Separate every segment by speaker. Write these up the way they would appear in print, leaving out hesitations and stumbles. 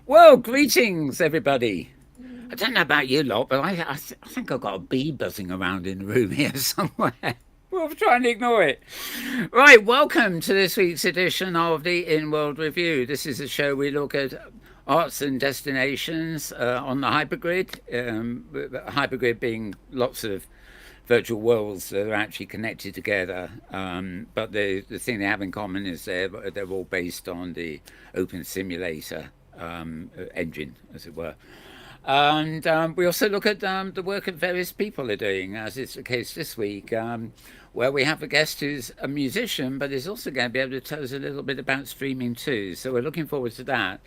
Speaker 1: Well, greetings, everybody. I don't know about you lot, but I think I've got a bee buzzing around in the room here somewhere. We'll try and ignore it. Right, welcome to this week's edition of the Inworld Review. This is a show we look at arts and destinations on the hypergrid. Hypergrid being lots of virtual worlds that are actually connected together. But the thing they have in common is they're all based on the open simulator engine, as it were. And we also look at the work that various people are doing, as is the case this week, where we have a guest who's a musician, but is also going to be able to tell us a little bit about streaming too. So we're looking forward to that.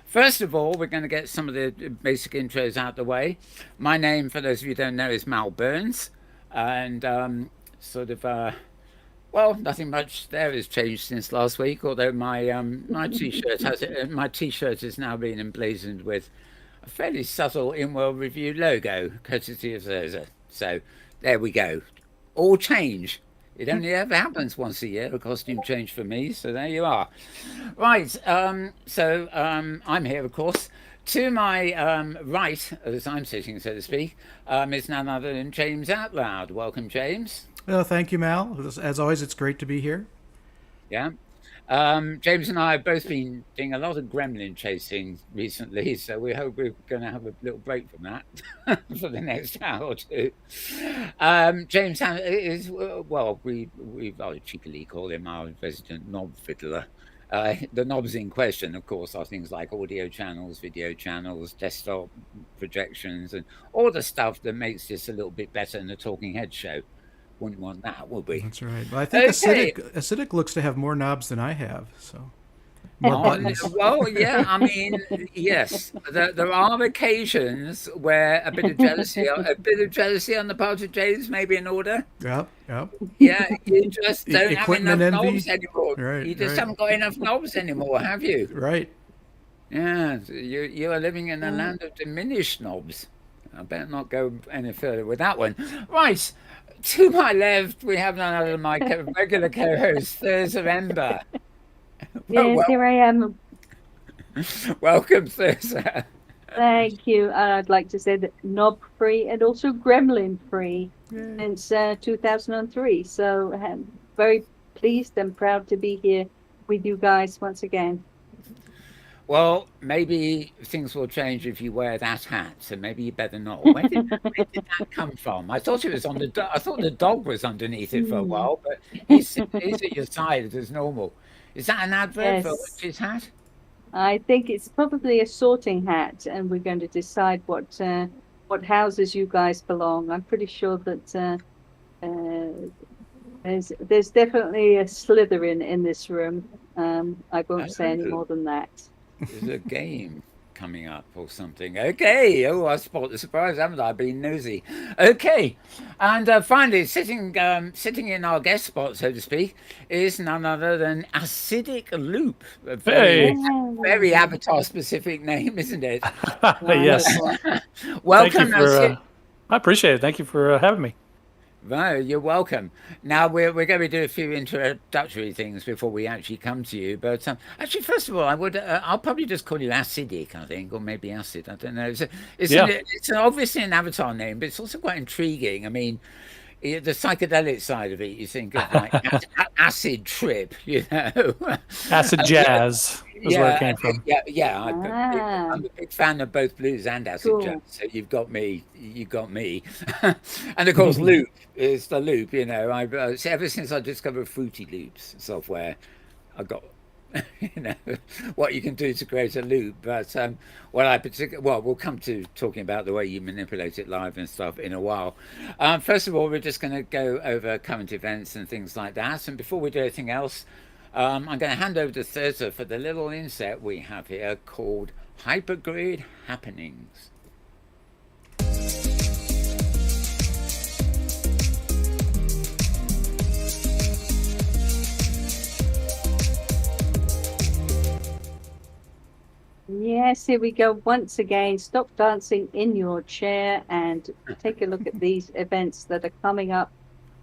Speaker 1: First of all, we're going to get some of the basic intros out the way. My name, for those of you who don't know, is Mal Burns. And well, nothing much there has changed since last week. Although my t-shirt has now been emblazoned with a fairly subtle Inworld Review logo, courtesy of Zerza. So there we go. All change. It only ever happens once a year, a costume change for me. So there you are. Right. I'm here, of course. To my right, as I'm sitting, so to speak, is none other than James Atloud. Welcome, James.
Speaker 2: Oh, thank you, Mal. As always, it's great to be here.
Speaker 1: Yeah. James and I have both been doing a lot of gremlin chasing recently, so we hope we're going to have a little break from that for the next hour or two. James is, well, we rather cheekily call him our resident knob fiddler. The knobs in question, of course, are things like audio channels, video channels, desktop projections, and all the stuff that makes this a little bit better than a talking head show. Wouldn't want that, would we?
Speaker 2: That's right. Well, I think acidic looks to have more knobs than I have, so more buttons.
Speaker 1: Well, yeah, I mean, yes, there are occasions where a bit of jealousy on the part of James may be in order.
Speaker 2: Yep.
Speaker 1: Yeah, you just don't have
Speaker 2: Equipment
Speaker 1: enough
Speaker 2: envy.
Speaker 1: knobs anymore.
Speaker 2: Right.
Speaker 1: You just haven't got enough knobs anymore, have you?
Speaker 2: Right.
Speaker 1: Yeah, you are living in a land of diminished knobs. I better not go any further with that one. Right. To my left, we have none other than my regular co-host, Thurza Ember.
Speaker 3: Yes, here I am.
Speaker 1: Welcome, Thurza.
Speaker 3: Thank you. I'd like to say that knob-free and also gremlin-free since 2003. So I'm very pleased and proud to be here with you guys once again.
Speaker 1: Well, maybe things will change if you wear that hat, so maybe you better not. Where did that come from? I thought it was on I thought the dog was underneath it for a while, but he's at your side as normal. Is that an advert for his hat?
Speaker 3: I think it's probably a sorting hat, and we're going to decide what houses you guys belong. I'm pretty sure that there's definitely a Slytherin in this room. I won't say any more than that.
Speaker 1: There's a game coming up or something. Okay. Oh, I spot the surprise, haven't I? Been nosy. Okay. And finally, sitting in our guest spot, so to speak, is none other than Acidic Loop. A very avatar-specific name, isn't it?
Speaker 4: Yes.
Speaker 1: Welcome.
Speaker 4: I appreciate it. Thank you for having me.
Speaker 1: No, you're welcome. Now we're going to do a few introductory things before we actually come to you. But actually, first of all, I'll probably just call you Acidic, I think, or maybe Acid. I don't know. It's obviously an avatar name, but it's also quite intriguing. I mean, the psychedelic side of it, you think of like acid trip,
Speaker 4: acid jazz is where it came from.
Speaker 1: Yeah. I'm a big fan of both blues and acid jazz. So you've got me, and of course, loop is the loop. Ever since I discovered Fruity Loops software, I got what you can do to create a loop. But we'll come to talking about the way you manipulate it live and stuff in a while. First of all, we're just going to go over current events and things like that. And before we do anything else, I'm going to hand over to Thurza for the little inset we have here called Hypergrid Happenings.
Speaker 3: Yes, here we go once again. Stop dancing in your chair and take a look at these events that are coming up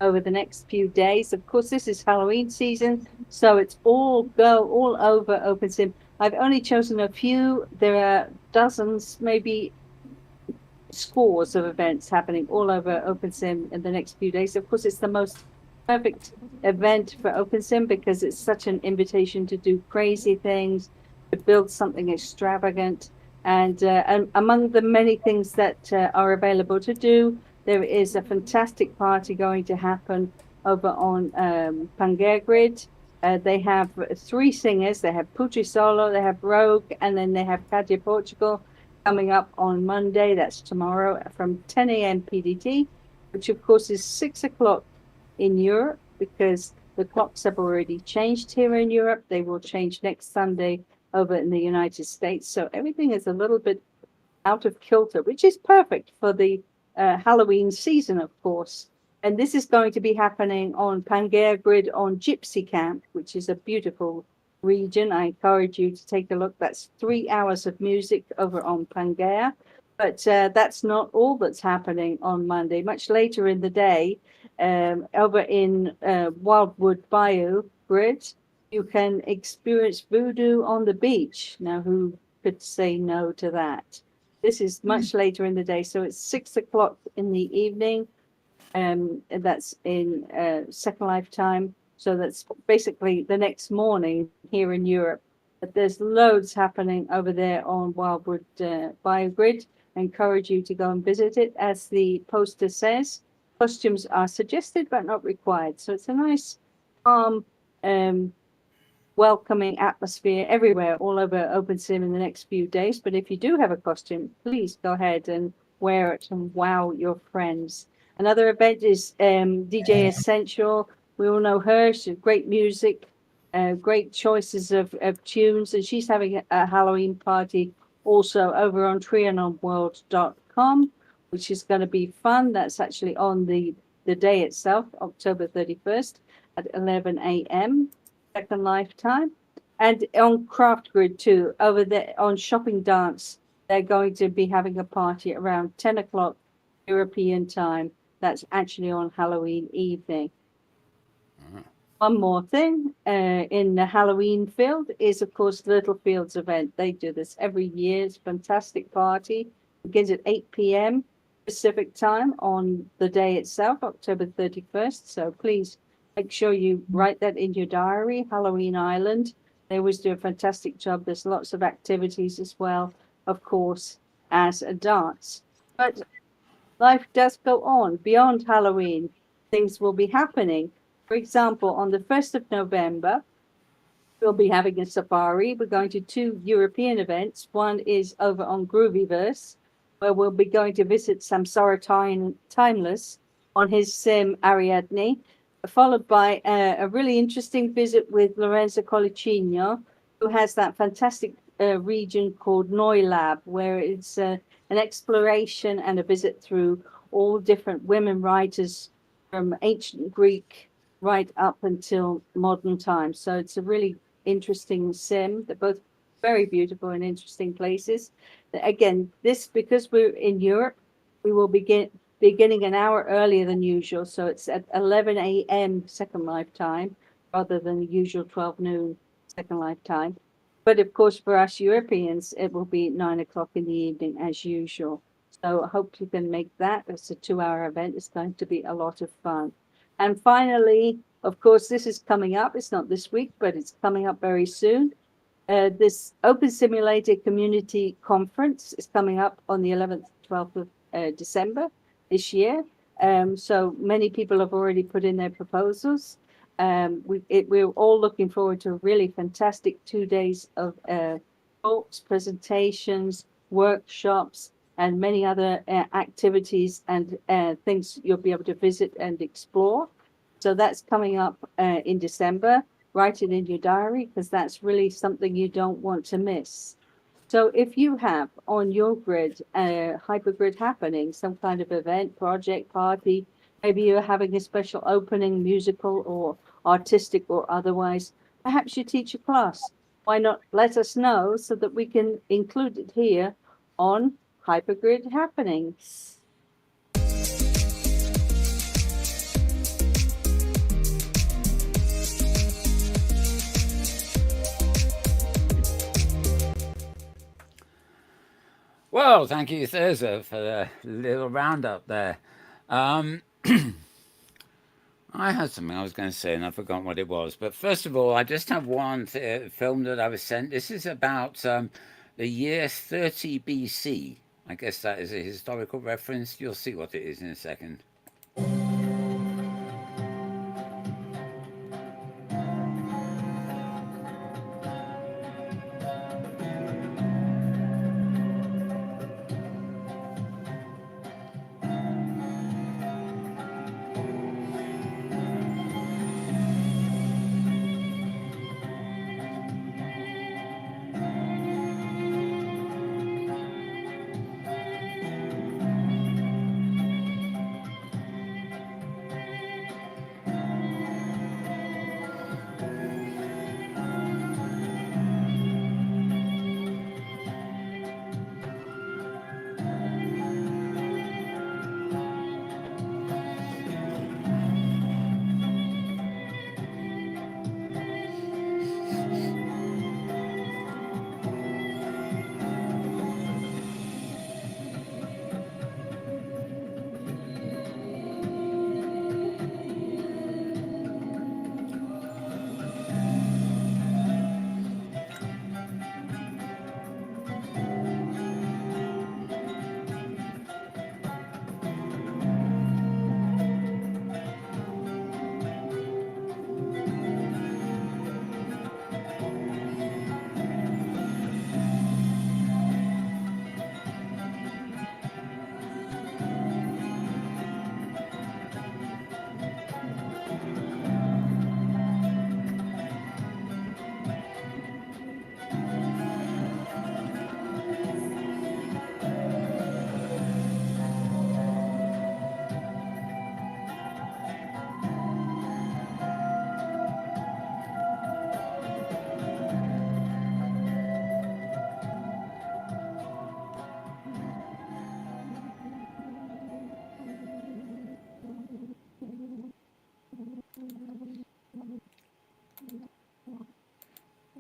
Speaker 3: over the next few days. Of course, this is Halloween season, so it's all over OpenSim. I've only chosen a few. There are dozens, maybe scores of events happening all over OpenSim in the next few days. Of course, it's the most perfect event for OpenSim because it's such an invitation to do crazy things, to build something extravagant. And among the many things that are available to do, there is a fantastic party going to happen over on Pangaea Grid. They have 3 singers. They have Putri Solo, they have Rogue, and then they have Katia Portugal coming up on Monday. That's tomorrow from 10 a.m. PDT, which of course is 6 o'clock in Europe because the clocks have already changed here in Europe. They will change next Sunday over in the United States. So everything is a little bit out of kilter, which is perfect for the Halloween season, of course. And this is going to be happening on Pangaea Grid on Gypsy Camp, which is a beautiful region. I encourage you to take a look. That's 3 hours of music over on Pangaea. But that's not all that's happening on Monday. Much later in the day, over in Wildwood Bayou Grid, you can experience voodoo on the beach. Now, who could say no to that? This is much later in the day, so it's 6 o'clock in the evening. And that's in Second Life time. So that's basically the next morning here in Europe. But there's loads happening over there on Wildwood Bayou Grid. I encourage you to go and visit it. As the poster says, costumes are suggested but not required. So it's a nice, calm, welcoming atmosphere everywhere, all over OpenSim in the next few days. But if you do have a costume, please go ahead and wear it and wow your friends. Another event is DJ Essential. We all know her. She's great music, great choices of tunes. And she's having a Halloween party also over on trianonworld.com, which is going to be fun. That's actually on the day itself, October 31st at 11 a.m. Second Life time. And on Craft Grid too, over there on Shopping Dance, they're going to be having a party around 10 o'clock European time. That's actually on Halloween evening. One more thing in the Halloween field is, of course, Littlefields event. They do this every year. It's a fantastic party. It begins at 8 p.m. Pacific time on the day itself, October 31st. So please make sure you write that in your diary. Halloween Island. They always do a fantastic job. There's lots of activities as well, of course, as a dance. But life does go on beyond Halloween. Things will be happening. For example, on the 1st of November, we'll be having a safari. We're going to 2 European events. One is over on Groovyverse, where we'll be going to visit Samsara Timeless on his sim Ariadne, followed by a really interesting visit with Lorenzo Collicino, who has that fantastic region called Neulab, where it's an exploration and a visit through all different women writers from ancient Greek right up until modern times. So it's a really interesting sim. They're both very beautiful and interesting places. Again, this, because we're in Europe, we will beginning an hour earlier than usual. So it's at 11 a.m. Second Life time rather than the usual 12 noon Second Life time. But of course, for us Europeans, it will be 9 o'clock in the evening as usual. So I hope you can make that. It's a 2-hour event. It's going to be a lot of fun. And finally, of course, this is coming up. It's not this week, but it's coming up very soon. This Open Simulator Community Conference is coming up on the 11th, 12th of December this year. So many people have already put in their proposals. We're all looking forward to a really fantastic 2 days of talks, presentations, workshops, and many other activities and things you'll be able to visit and explore. So that's coming up in December. Write it in your diary because that's really something you don't want to miss. So if you have on your grid a hypergrid happening, some kind of event, project, party, maybe you're having a special opening, musical or artistic or otherwise, perhaps you teach a class. Why not let us know so that we can include it here on Hypergrid Happenings.
Speaker 1: Well, thank you, Thursday, for the little roundup there. Um, I had something I was going to say and I forgot what it was. But first of all, I just have one film that I was sent. This is about the year 30 BC. I guess that is a historical reference. You'll see what it is in a second.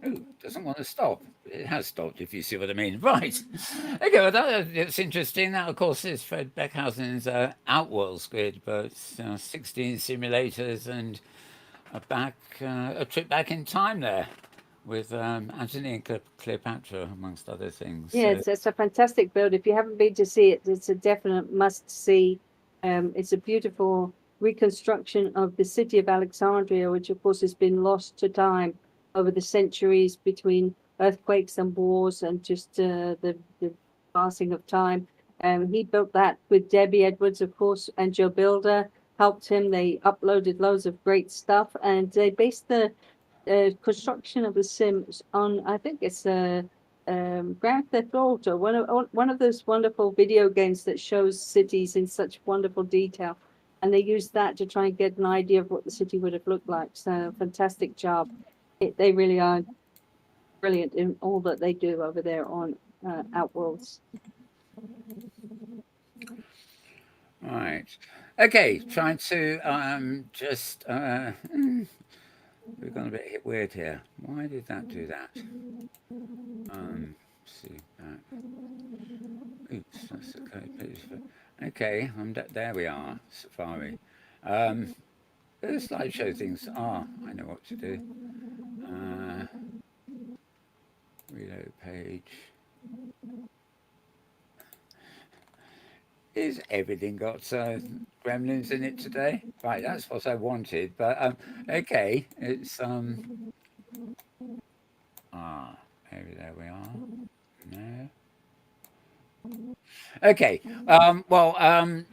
Speaker 1: Ooh, doesn't want to stop. It has stopped, if you see what I mean. Right. Okay, well, it's interesting. That, of course, is Fred Beckhausen's Outworld grid, but 16 simulators and a trip back in time there with Antony and Cleopatra, amongst other things.
Speaker 3: Yeah, it's a fantastic build. If you haven't been to see it, it's a definite must-see. It's a beautiful reconstruction of the city of Alexandria, which, of course, has been lost to time over the centuries between earthquakes and wars and just the passing of time. He built that with Debbie Edwards, of course, and Joe Builder helped him. They uploaded loads of great stuff, and they based the construction of the Sims on, I think it's Grand Theft Auto, one of those wonderful video games that shows cities in such wonderful detail. And they used that to try and get an idea of what the city would have looked like. So fantastic job. They really are brilliant in all that they do over there on Outworlds.
Speaker 1: Right. Okay, trying to just... we've gone a bit weird here. Why did that do that? See that. Oops, that's the code page. Okay, there we are, Safari. The slideshow things. I know what to do. Reload page. Is everything got gremlins in it today? Right, that's what I wanted. But okay, it's maybe there we are. No. Okay.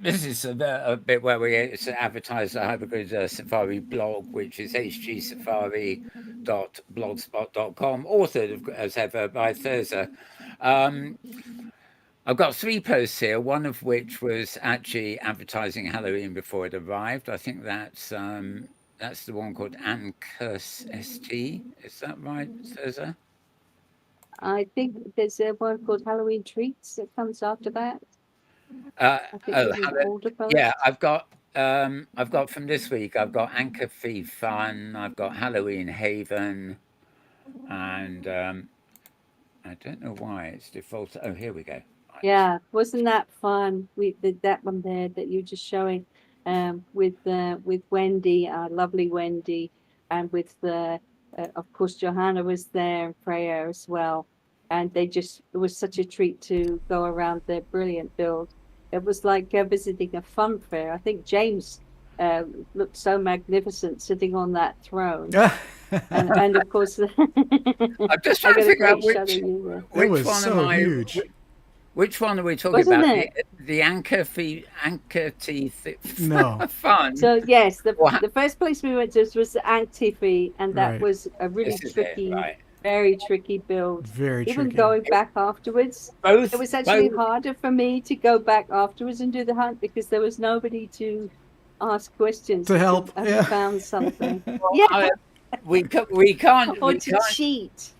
Speaker 1: This is a bit where we advertise the Hypergrid Safari blog, which is hgsafari.blogspot.com, authored as ever by Thursday. I've got 3 posts here, one of which was actually advertising Halloween before it arrived. I think that's the one called Ancus ST. Is that right, Thursday?
Speaker 3: I think there's one called Halloween Treats that comes after that.
Speaker 1: Yeah, I've got from this week. I've got Anchor Fee Fun. I've got Halloween Haven, and I don't know why it's default. Oh, here we go.
Speaker 3: Yeah, wasn't that fun? We did that one there that you're just showing, with Wendy, lovely Wendy, and with the of course Johanna was there and Freya as well, and it was such a treat to go around their brilliant build. It was like visiting a fun fair. I think James uh, looked so magnificent sitting on that throne, and of course
Speaker 1: I'm just
Speaker 3: I
Speaker 1: trying to
Speaker 3: got a
Speaker 1: figure out
Speaker 3: great shot of you there.
Speaker 2: It
Speaker 1: which
Speaker 2: was
Speaker 1: one am
Speaker 2: so
Speaker 1: I?
Speaker 2: huge.
Speaker 1: Which one are we talking
Speaker 3: Wasn't
Speaker 1: about?
Speaker 3: it?
Speaker 1: The anchor teeth
Speaker 2: No.
Speaker 1: fun.
Speaker 3: So yes,
Speaker 1: Or ha-
Speaker 3: the first place we went to was the Antifi, and that
Speaker 2: Right.
Speaker 3: was a really
Speaker 1: this is it,
Speaker 3: tricky,
Speaker 1: right?
Speaker 3: very tricky build.
Speaker 2: Very
Speaker 3: Even
Speaker 2: tricky.
Speaker 3: going back afterwards, it
Speaker 1: Both,
Speaker 3: was actually
Speaker 1: both.
Speaker 3: harder for me to go back afterwards and do the hunt because there was nobody to ask questions.
Speaker 2: To help,
Speaker 3: Have
Speaker 2: yeah.
Speaker 3: you found something?
Speaker 1: Well,
Speaker 3: Yeah,
Speaker 1: we can't
Speaker 3: or
Speaker 1: we
Speaker 3: to
Speaker 1: can't.
Speaker 3: cheat,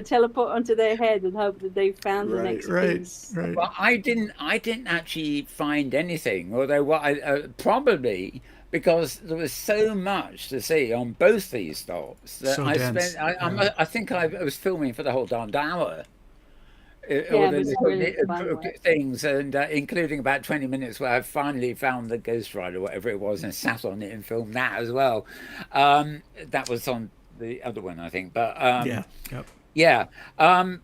Speaker 3: teleport onto their head and hope that they found the
Speaker 2: Right,
Speaker 3: next
Speaker 2: right,
Speaker 3: piece.
Speaker 2: right.
Speaker 1: Well, I didn't actually find anything. Although what I probably because there was so much to see on both these stops that
Speaker 2: So
Speaker 1: I
Speaker 2: dense.
Speaker 1: spent. I think I was filming for the whole darned hour. All
Speaker 3: Yeah, it
Speaker 1: the
Speaker 3: was a
Speaker 1: little
Speaker 3: really fun one.
Speaker 1: things, and including about 20 minutes where I finally found the Ghost Rider, whatever it was, and sat on it and filmed that as well. That was on the other one, I think. But
Speaker 2: Yeah. Yep.
Speaker 1: yeah,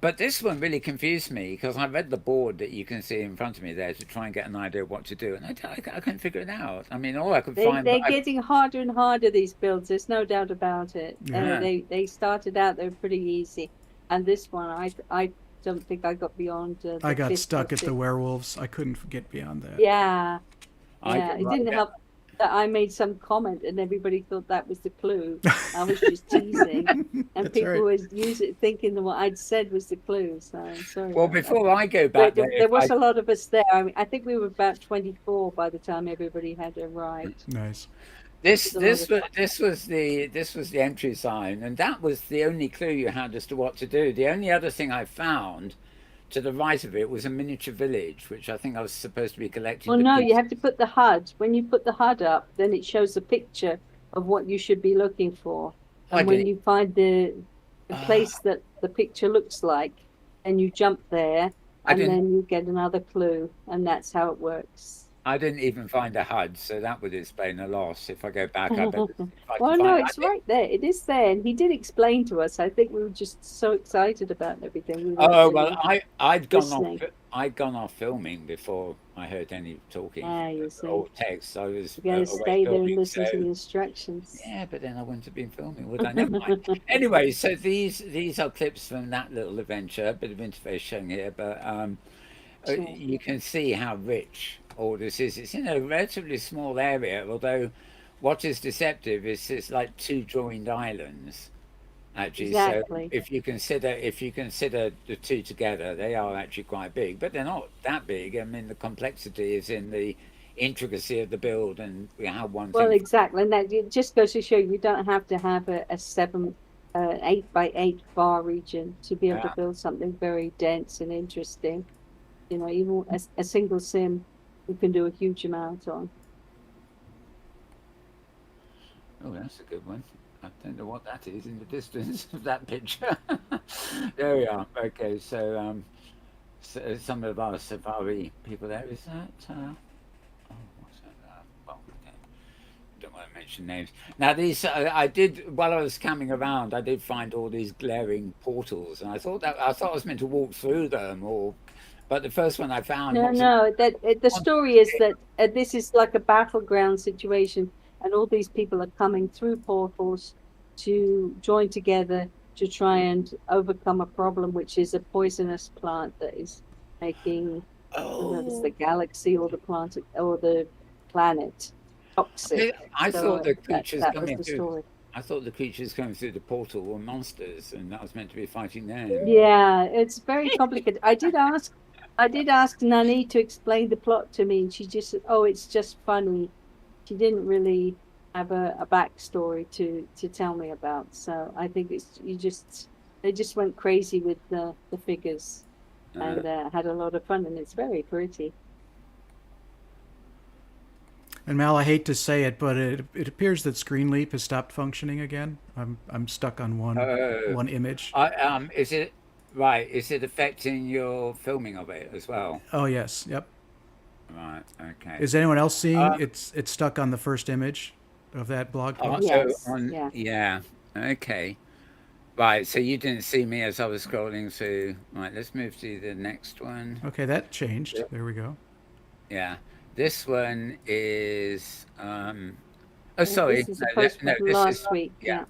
Speaker 1: but this one really confused me because I read the board that you can see in front of me there to try and get an idea of what to do, and I couldn't figure it out. I mean, all I could find.
Speaker 3: They're getting harder and harder, these builds. There's no doubt about it.
Speaker 1: Yeah.
Speaker 3: They started out, they were pretty easy, and this one I don't think I got beyond.
Speaker 2: I got
Speaker 3: fifth
Speaker 2: stuck
Speaker 3: or
Speaker 2: at the
Speaker 3: sixth.
Speaker 2: werewolves. I couldn't get beyond that.
Speaker 3: Yeah,
Speaker 1: I
Speaker 3: yeah.
Speaker 1: could
Speaker 3: It
Speaker 1: write
Speaker 3: didn't
Speaker 1: that.
Speaker 3: help that I made some comment and everybody thought that was the clue. I was just teasing, and
Speaker 2: That's
Speaker 3: people
Speaker 2: right.
Speaker 3: was thinking that what I'd said was the clue. So I'm sorry.
Speaker 1: Well,
Speaker 3: about that.
Speaker 1: before I go back
Speaker 3: But
Speaker 1: there,
Speaker 3: there was a lot of us there. I mean, I think we were about 24 by the time everybody had arrived.
Speaker 2: Nice.
Speaker 1: This
Speaker 3: It's a lot of
Speaker 1: this was the entry sign, and that was the only clue you had as to what to do. The only other thing I found to the right of it was a miniature village, which I think I was supposed to be collecting.
Speaker 3: Well,
Speaker 1: the
Speaker 3: no, you
Speaker 1: pieces.
Speaker 3: have to put the HUD. When you put the HUD up, then it shows a picture of what you should be looking for.
Speaker 1: I
Speaker 3: And when
Speaker 1: didn't-
Speaker 3: you find the place that the picture looks like, then you jump there,
Speaker 1: I
Speaker 3: and
Speaker 1: didn't-
Speaker 3: then you get another clue, and that's how it works.
Speaker 1: I didn't even find a HUD, so that would explain a loss. If I go back, I bet. If I
Speaker 3: Well,
Speaker 1: can
Speaker 3: no,
Speaker 1: find-
Speaker 3: it's right there. It is there, and he did explain to us. I think we were just so excited about everything. We weren't
Speaker 1: Oh
Speaker 3: really
Speaker 1: well, I'd gone off.
Speaker 3: listening.
Speaker 1: I'd gone off filming before I heard any talking
Speaker 3: You see.
Speaker 1: or text. I was
Speaker 3: You're going to
Speaker 1: away
Speaker 3: stay there and
Speaker 1: filming,
Speaker 3: listen to
Speaker 1: so-
Speaker 3: the instructions.
Speaker 1: Yeah, but then I wouldn't have been filming, would I? Never mind. Anyway, so these are clips from that little adventure. A bit of interface showing here, but
Speaker 3: Sure.
Speaker 1: you can see how rich all this is. It's in a relatively small area, although what is deceptive is it's like two joined islands. Actually,
Speaker 3: Exactly.
Speaker 1: so if you consider the two together, they are actually quite big, but they're not that big. I mean, the complexity is in the intricacy of the build and how one
Speaker 3: Well,
Speaker 1: thing.
Speaker 3: exactly, and that it just goes to show you don't have to have a 8x8 bar region to be able
Speaker 1: Yeah.
Speaker 3: to build something very dense and interesting. Even a single sim, you can do a huge amount on.
Speaker 1: Oh, that's a good one. I don't know what that is in the distance of that picture. There we are. Okay, so, so some of our safari people there. Is that? Oh, what's that? Well, okay. Don't want to mention names. Now, these I did while I was coming around. I did find all these glaring portals, and I thought I was meant to walk through them, but the first one I found.
Speaker 3: No. The story is that this is like a battleground situation, and all these people are coming through portals to join together to try and overcome a problem, which is a poisonous plant that is making whether it's the galaxy or the plant or the planet toxic.
Speaker 1: I thought the creatures
Speaker 3: that was
Speaker 1: coming
Speaker 3: the
Speaker 1: through.
Speaker 3: story.
Speaker 1: I thought the creatures coming through the portal were monsters, and that was meant to be fighting them.
Speaker 3: Yeah, it's very complicated. I did ask Nani to explain the plot to me, and she just said, "Oh, it's just funny." She didn't really have a backstory to tell me about. So I think they just went crazy with the figures and had a lot of fun, and it's very pretty.
Speaker 2: And Mal, I hate to say it, but it appears that Screen Leap has stopped functioning again. I'm stuck on one image.
Speaker 1: Is it? Right. Is it affecting your filming of it as well?
Speaker 2: Oh yes, yep.
Speaker 1: Right. Okay.
Speaker 2: Is anyone else seeing?
Speaker 1: Um,
Speaker 2: It's stuck on the first image of that blog post.
Speaker 1: oh,
Speaker 3: Yes, yeah.
Speaker 1: yeah. Okay. Right. So you didn't see me as I was scrolling through. Right. Let's move to the next one.
Speaker 2: Okay, that changed. There we go.
Speaker 1: Yeah. This one is. Oh,
Speaker 3: And
Speaker 1: sorry.
Speaker 3: this is a
Speaker 1: No,
Speaker 3: post
Speaker 1: no.
Speaker 3: from
Speaker 1: This is.
Speaker 3: last week.
Speaker 1: Yeah.
Speaker 3: Yeah.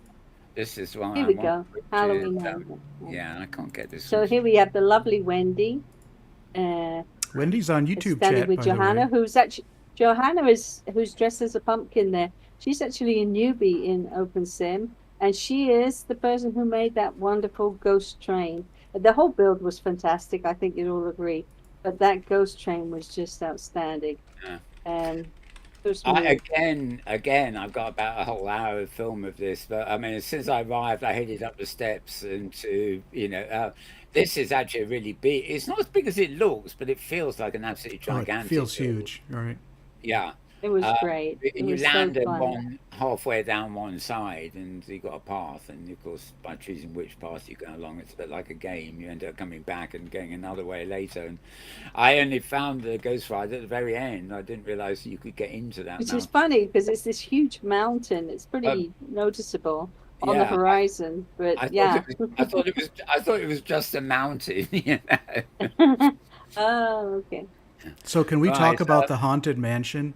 Speaker 1: This is one
Speaker 3: Here
Speaker 1: I
Speaker 3: we
Speaker 1: want,
Speaker 3: go.
Speaker 1: which is.
Speaker 3: Halloween Haven. Yeah.
Speaker 1: Yeah. I can't get this
Speaker 3: So
Speaker 1: one.
Speaker 3: here we have the lovely Wendy. Uh,
Speaker 2: Wendy's on YouTube
Speaker 3: standing
Speaker 2: chat,
Speaker 3: with
Speaker 2: by
Speaker 3: Johanna,
Speaker 2: the way.
Speaker 3: who's dressed as a pumpkin there. She's actually a newbie in OpenSim, and she is the person who made that wonderful ghost train. The whole build was fantastic. I think you'd all agree, but that ghost train was just outstanding.
Speaker 1: Yeah.
Speaker 3: And so
Speaker 1: I,
Speaker 3: smooth.
Speaker 1: again, I've got about a whole hour of film of this, but I mean, as soon as I arrived, I headed up the steps into, this is actually really big. It's not as big as it looks, but it feels like an absolutely
Speaker 2: Oh, it
Speaker 1: gigantic
Speaker 2: feels
Speaker 1: build.
Speaker 2: huge. All right.
Speaker 1: Yeah.
Speaker 3: It was
Speaker 1: Uh,
Speaker 3: great. It
Speaker 1: and you
Speaker 3: was so
Speaker 1: land at
Speaker 3: fun.
Speaker 1: halfway down one side, and you got a path. And of course, by choosing which path you go along, it's a bit like a game. You end up coming back and going another way later. And I only found the ghost ride at the very end. I didn't realize you could get into that
Speaker 3: Which is
Speaker 1: mountain.
Speaker 3: funny because it's this huge mountain. It's
Speaker 1: Um,
Speaker 3: pretty noticeable on the
Speaker 1: yeah,
Speaker 3: horizon. But
Speaker 1: I thought
Speaker 3: yeah.
Speaker 1: it was. I thought it was just a mountain. You know.
Speaker 3: Oh, okay.
Speaker 2: So can we
Speaker 1: Right.
Speaker 2: talk about the haunted mansion?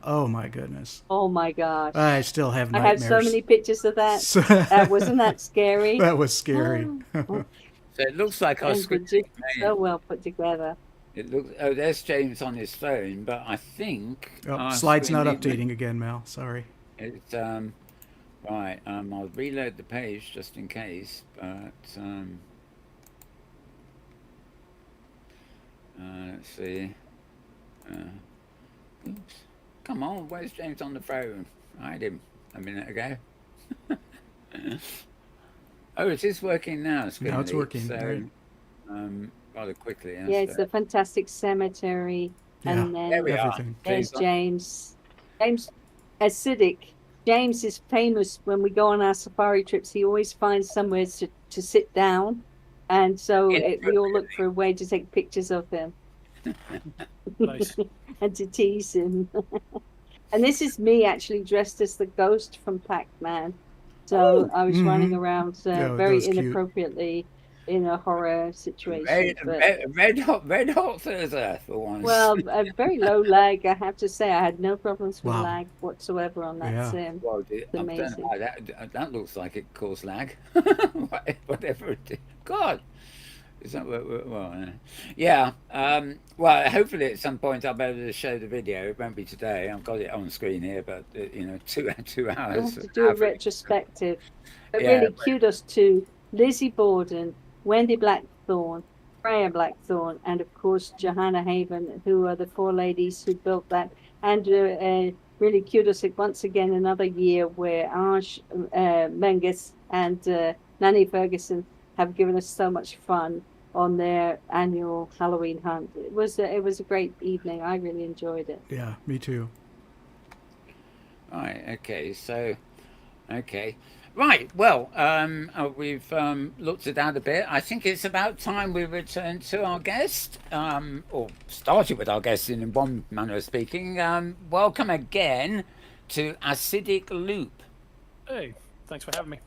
Speaker 2: Oh my goodness.
Speaker 3: Oh my gosh.
Speaker 2: I still have
Speaker 3: I have so
Speaker 2: nightmares.
Speaker 3: many pictures of that.
Speaker 2: So-
Speaker 3: Wasn't that scary?
Speaker 2: that was scary.
Speaker 3: Oh,
Speaker 1: So it looks like our
Speaker 3: and
Speaker 1: screen.
Speaker 3: just so well put together.
Speaker 1: It looks. Oh, there's James on his phone, but I think
Speaker 2: Oh,
Speaker 1: our
Speaker 2: slide's not
Speaker 1: screen
Speaker 2: updating again, Mal. Sorry.
Speaker 1: It's right. I'll reload the page just in case, but let's see. Oops. Come on, where's James on the phone? I had him a minute ago. Oh, it is working now. Screen
Speaker 2: Now it's
Speaker 1: leak,
Speaker 2: working,
Speaker 1: so
Speaker 2: right.
Speaker 1: rather quickly.
Speaker 3: Yeah, it's a fantastic cemetery.
Speaker 2: Yeah,
Speaker 3: And
Speaker 1: There
Speaker 3: then
Speaker 1: we are.
Speaker 2: everything.
Speaker 3: there's
Speaker 1: James.
Speaker 3: James acidic. James is famous when we go on our safari trips. He always finds somewhere to sit down. And so we all look for a way to take pictures of him
Speaker 4: Nice.
Speaker 3: and to tease him. And this is me actually dressed as the ghost from Pac-Man. So I was running around
Speaker 2: Yeah, that
Speaker 3: very
Speaker 2: was cute.
Speaker 3: inappropriately in a horror situation.
Speaker 1: Red hot further for once.
Speaker 3: Well, a very low lag, I have to say. I had no problems with
Speaker 2: Wow.
Speaker 3: lag whatsoever on that
Speaker 2: Yeah.
Speaker 3: sim.
Speaker 1: Well, I don't
Speaker 3: amazing.
Speaker 1: know why that looks like it caused lag. Whatever it did. God. Is that yeah. Well, hopefully at some point I'll be able to show the video. It won't be today. I've got it on screen here, but 2
Speaker 3: We'll
Speaker 1: hours.
Speaker 3: have to do a
Speaker 1: average.
Speaker 3: retrospective. But
Speaker 1: Yeah,
Speaker 3: really, kudos to Lizzie Borden, Wendy Blackthorne, Freya Blackthorne, and of course Johanna Haven, who are the four ladies who built that. And really kudos once again another year where Ange Menges and Nanny Ferguson have given us so much fun on their annual Halloween hunt. It was a great evening. I really enjoyed it.
Speaker 2: Yeah, me too.
Speaker 1: Right. Okay. So. Okay. Right. Well, we've looked at that a bit. I think it's about time we return to our guest, or started with our guest in one manner of speaking. Welcome again to Acidic Loop.
Speaker 4: Hey, thanks for having me.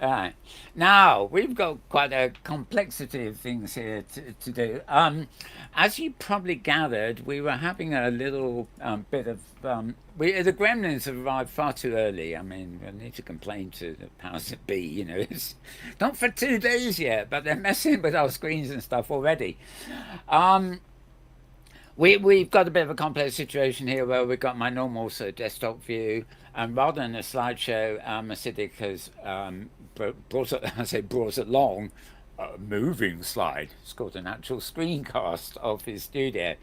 Speaker 1: All right. Now, we've got quite a complexity of things here to do. As you probably gathered, we were having a little bit of... the gremlins have arrived far too early. I mean, I need to complain to the powers that be. It's not for 2 days yet, but they're messing with our screens and stuff already. We've got a bit of a complex situation here where we've got my normal desktop view, and rather than a slideshow, Acidic has brought along a moving slide. It's called an actual screencast of his studio.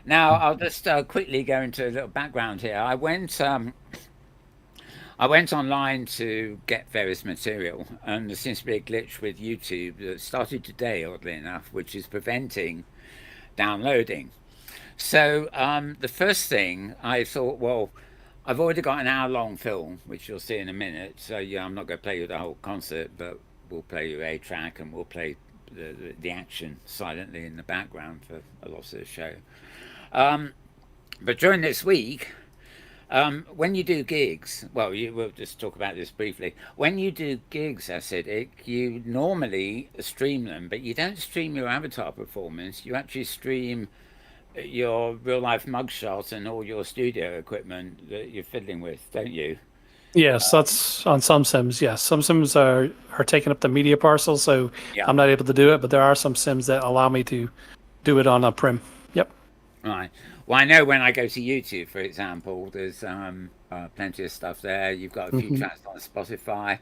Speaker 1: Now, I'll just quickly go into a little background here. I went online to get various material, and there seems to be a glitch with YouTube that started today, oddly enough, which is preventing downloading. So the first thing I thought, well, I've already got an hour-long film, which you'll see in a minute. So yeah, I'm not going to play you the whole concert, but we'll play you a track and we'll play the action silently in the background for a lot of the show. But during this week, when you do gigs, we'll just talk about this briefly. When you do gigs, Acidic, you normally stream them, but you don't stream your avatar performance. You actually stream your real life mugshot and all your studio equipment that you're fiddling with, don't you?
Speaker 4: Yes, that's on some sims. Yes, some sims are taking up the media parcel, so
Speaker 1: Yeah.
Speaker 4: I'm not able to do it. But there are some sims that allow me to do it on a prim. Yep.
Speaker 1: Right. Well, I know when I go to YouTube, for example, there's plenty of stuff there. You've got a few tracks on Spotify,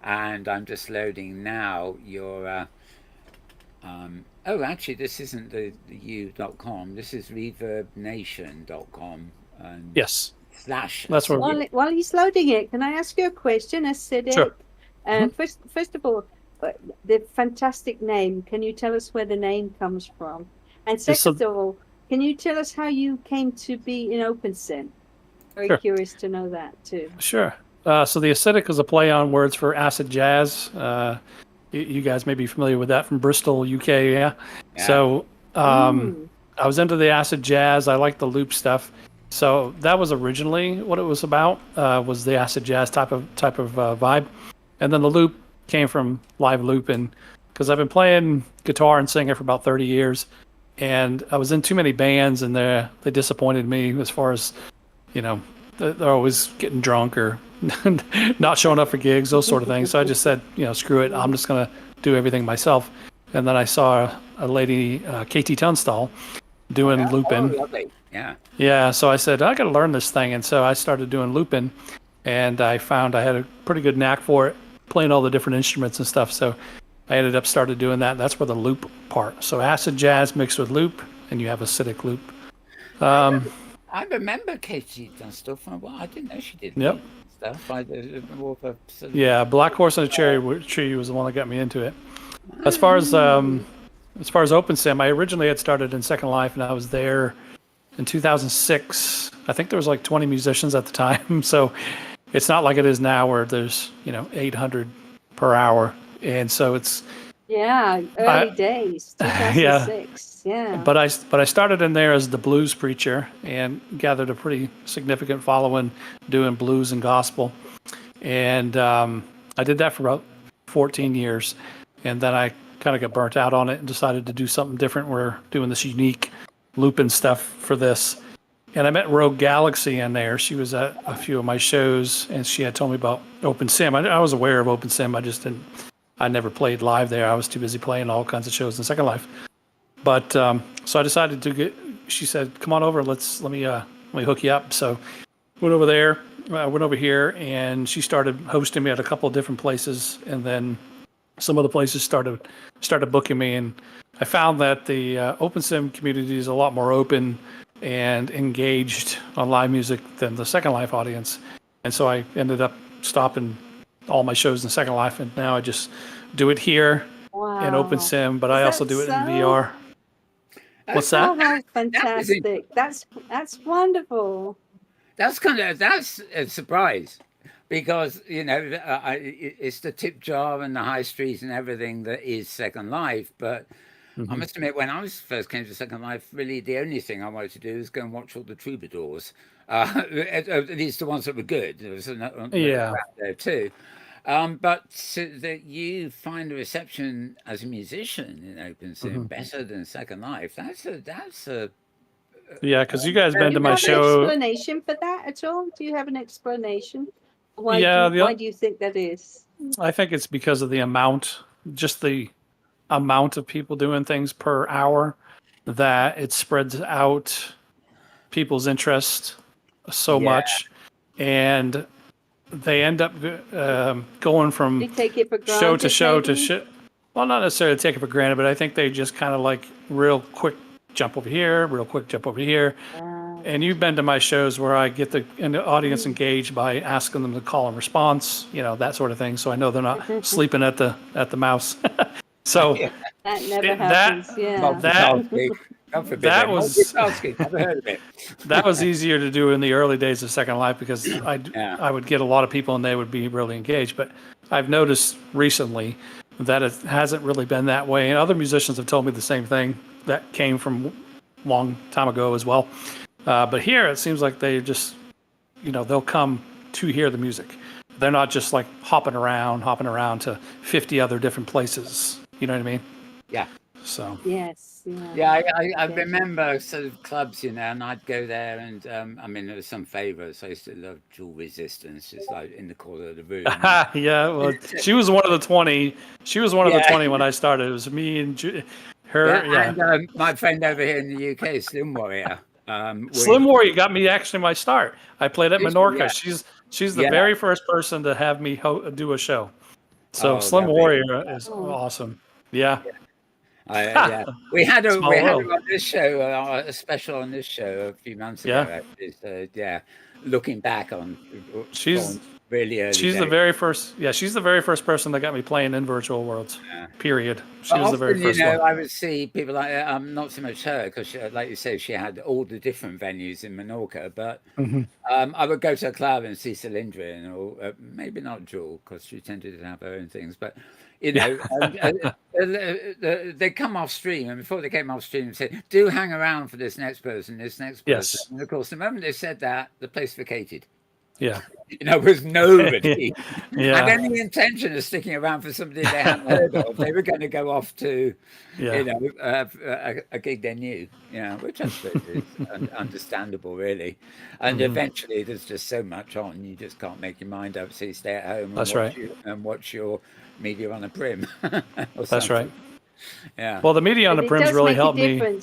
Speaker 1: and I'm just loading now your. Actually, this isn't the u.com. This is reverbnation.com. And
Speaker 4: Yes.
Speaker 1: Slash.
Speaker 4: That's where.
Speaker 3: While he's loading it, can I ask you a question, Acidic?
Speaker 4: Sure.
Speaker 3: First of all, the fantastic name. Can you tell us where the name comes from? And second of all, can you tell us how you came to be in OpenSim? Very curious to know that too.
Speaker 4: Sure. So the Acidic is a play on words for acid jazz. You guys may be familiar with that from Bristol, UK. Yeah. So I was into the acid jazz. I like the loop stuff. So that was originally what it was about. Was the acid jazz type of vibe, and then the loop came from live looping because I've been playing guitar and singing for about 30 years. And I was in too many bands, and they disappointed me as far as, they're always getting drunk or not showing up for gigs, those sort of things. So I just said, screw it. I'm just going to do everything myself. And then I saw a lady, KT Tunstall, doing looping.
Speaker 1: Oh, lovely. Yeah.
Speaker 4: Yeah. So I said, I got to learn this thing. And so I started doing looping, and I found I had a pretty good knack for it, playing all the different instruments and stuff. So I ended up started doing that. That's where the loop part. So acid jazz mixed with loop, and you have acidic loop.
Speaker 1: I remember Katie done stuff for a while. I didn't know she did stuff.
Speaker 4: Yeah, Black Horse and a Cherry Tree was the one that got me into it. As far as OpenSim, I originally had started in Second Life, and I was there in 2006. I think there was like 20 musicians at the time, so it's not like it is now where there's 800 per hour. And so it's
Speaker 3: early days, 2006. Yeah.
Speaker 4: But I started in there as the blues preacher and gathered a pretty significant following doing blues and gospel, and I did that for about 14 years, and then I kind of got burnt out on it and decided to do something different. We're doing this unique looping stuff for this, and I met Rogue Galaxy in there. She was at a few of my shows, and she had told me about OpenSim. I was aware of OpenSim. I never played live there. I was too busy playing all kinds of shows in Second Life. But so I decided to she said, come on over. Let me hook you up. So went over there, went over here, and she started hosting me at a couple of different places. And then some of the places started booking me. And I found that the OpenSim community is a lot more open and engaged on live music than the Second Life audience. And so I ended up stopping all my shows in Second Life, and now I just do it here in OpenSim, but I also do it in VR. What's that?
Speaker 3: Oh, fantastic! That's wonderful.
Speaker 1: That's a surprise, because it's the tip jar and the high streets and everything that is Second Life. But I must admit, when I first came to Second Life, really the only thing I wanted to do was go and watch all the troubadours. At least the ones that were good. There was another there too. But that you find the reception as a musician in OpenSim better than Second Life. That's a
Speaker 4: because you guys been to my show.
Speaker 3: Do you have an explanation for that at all? Do you have an explanation? Why do you think that is?
Speaker 4: I think it's because of the amount of people doing things per hour, that it spreads out people's interest so much, and they end up going from show to show to show. Well, not necessarily take it for granted, but I think they just kind of like real quick jump over here, real quick jump over here. And you've been to my shows where I get the audience engaged by asking them to call and response, that sort of thing. So I know they're not sleeping at the mouse. So
Speaker 3: that never happens.
Speaker 4: That was easier to do in the early days of Second Life, because I would get a lot of people and they would be really engaged. But I've noticed recently that it hasn't really been that way. And other musicians have told me the same thing that came from a long time ago as well. But here it seems like they just, they'll come to hear the music. They're not just like hopping around to 50 other different places. You know what I mean?
Speaker 1: Yeah.
Speaker 4: So.
Speaker 3: Yes.
Speaker 1: Yeah, I remember sort of clubs, and I'd go there, and I mean, there were some favourites. I used to love Jewel Resistance, just like in the corner of the room.
Speaker 4: Yeah, well, she was one of the 20. She was one of the 20 when I started. It was me and her. Yeah.
Speaker 1: And my friend over here in the UK, Slim Warrior.
Speaker 4: Slim Warrior got me actually my start. I played at Menorca.
Speaker 1: Yeah.
Speaker 4: She's the very first person to have me do a show. So Slim Warrior is awesome. Yeah.
Speaker 1: Yeah, we had her on this show, a special on this show a few months ago. Actually. So yeah, looking back on,
Speaker 4: she's
Speaker 1: really early.
Speaker 4: She's
Speaker 1: days.
Speaker 4: the very first. Yeah, she's the very first person that got me playing in virtual worlds. Period. She was the very first one.
Speaker 1: I would see people like not so much her because, like you say, she had all the different venues in Menorca. But I would go to a club and see Cylindrian, or maybe not Jewel because she tended to have her own things, but. They come off stream, and before they came off stream, they said, "Do hang around for this next person, this next person."
Speaker 4: Yes.
Speaker 1: And of course, the moment they said that, the place vacated.
Speaker 4: Yeah.
Speaker 1: Was nobody
Speaker 4: had
Speaker 1: any intention of sticking around for somebody they hadn't heard of. They were going to go off to, a gig they knew, which I suppose is understandable, really. And eventually, there's just so much on, you just can't make your mind up. So you stay at home and watch your media on a prim.
Speaker 4: That's right.
Speaker 1: Yeah.
Speaker 4: Well, the media on the prim's really helped me.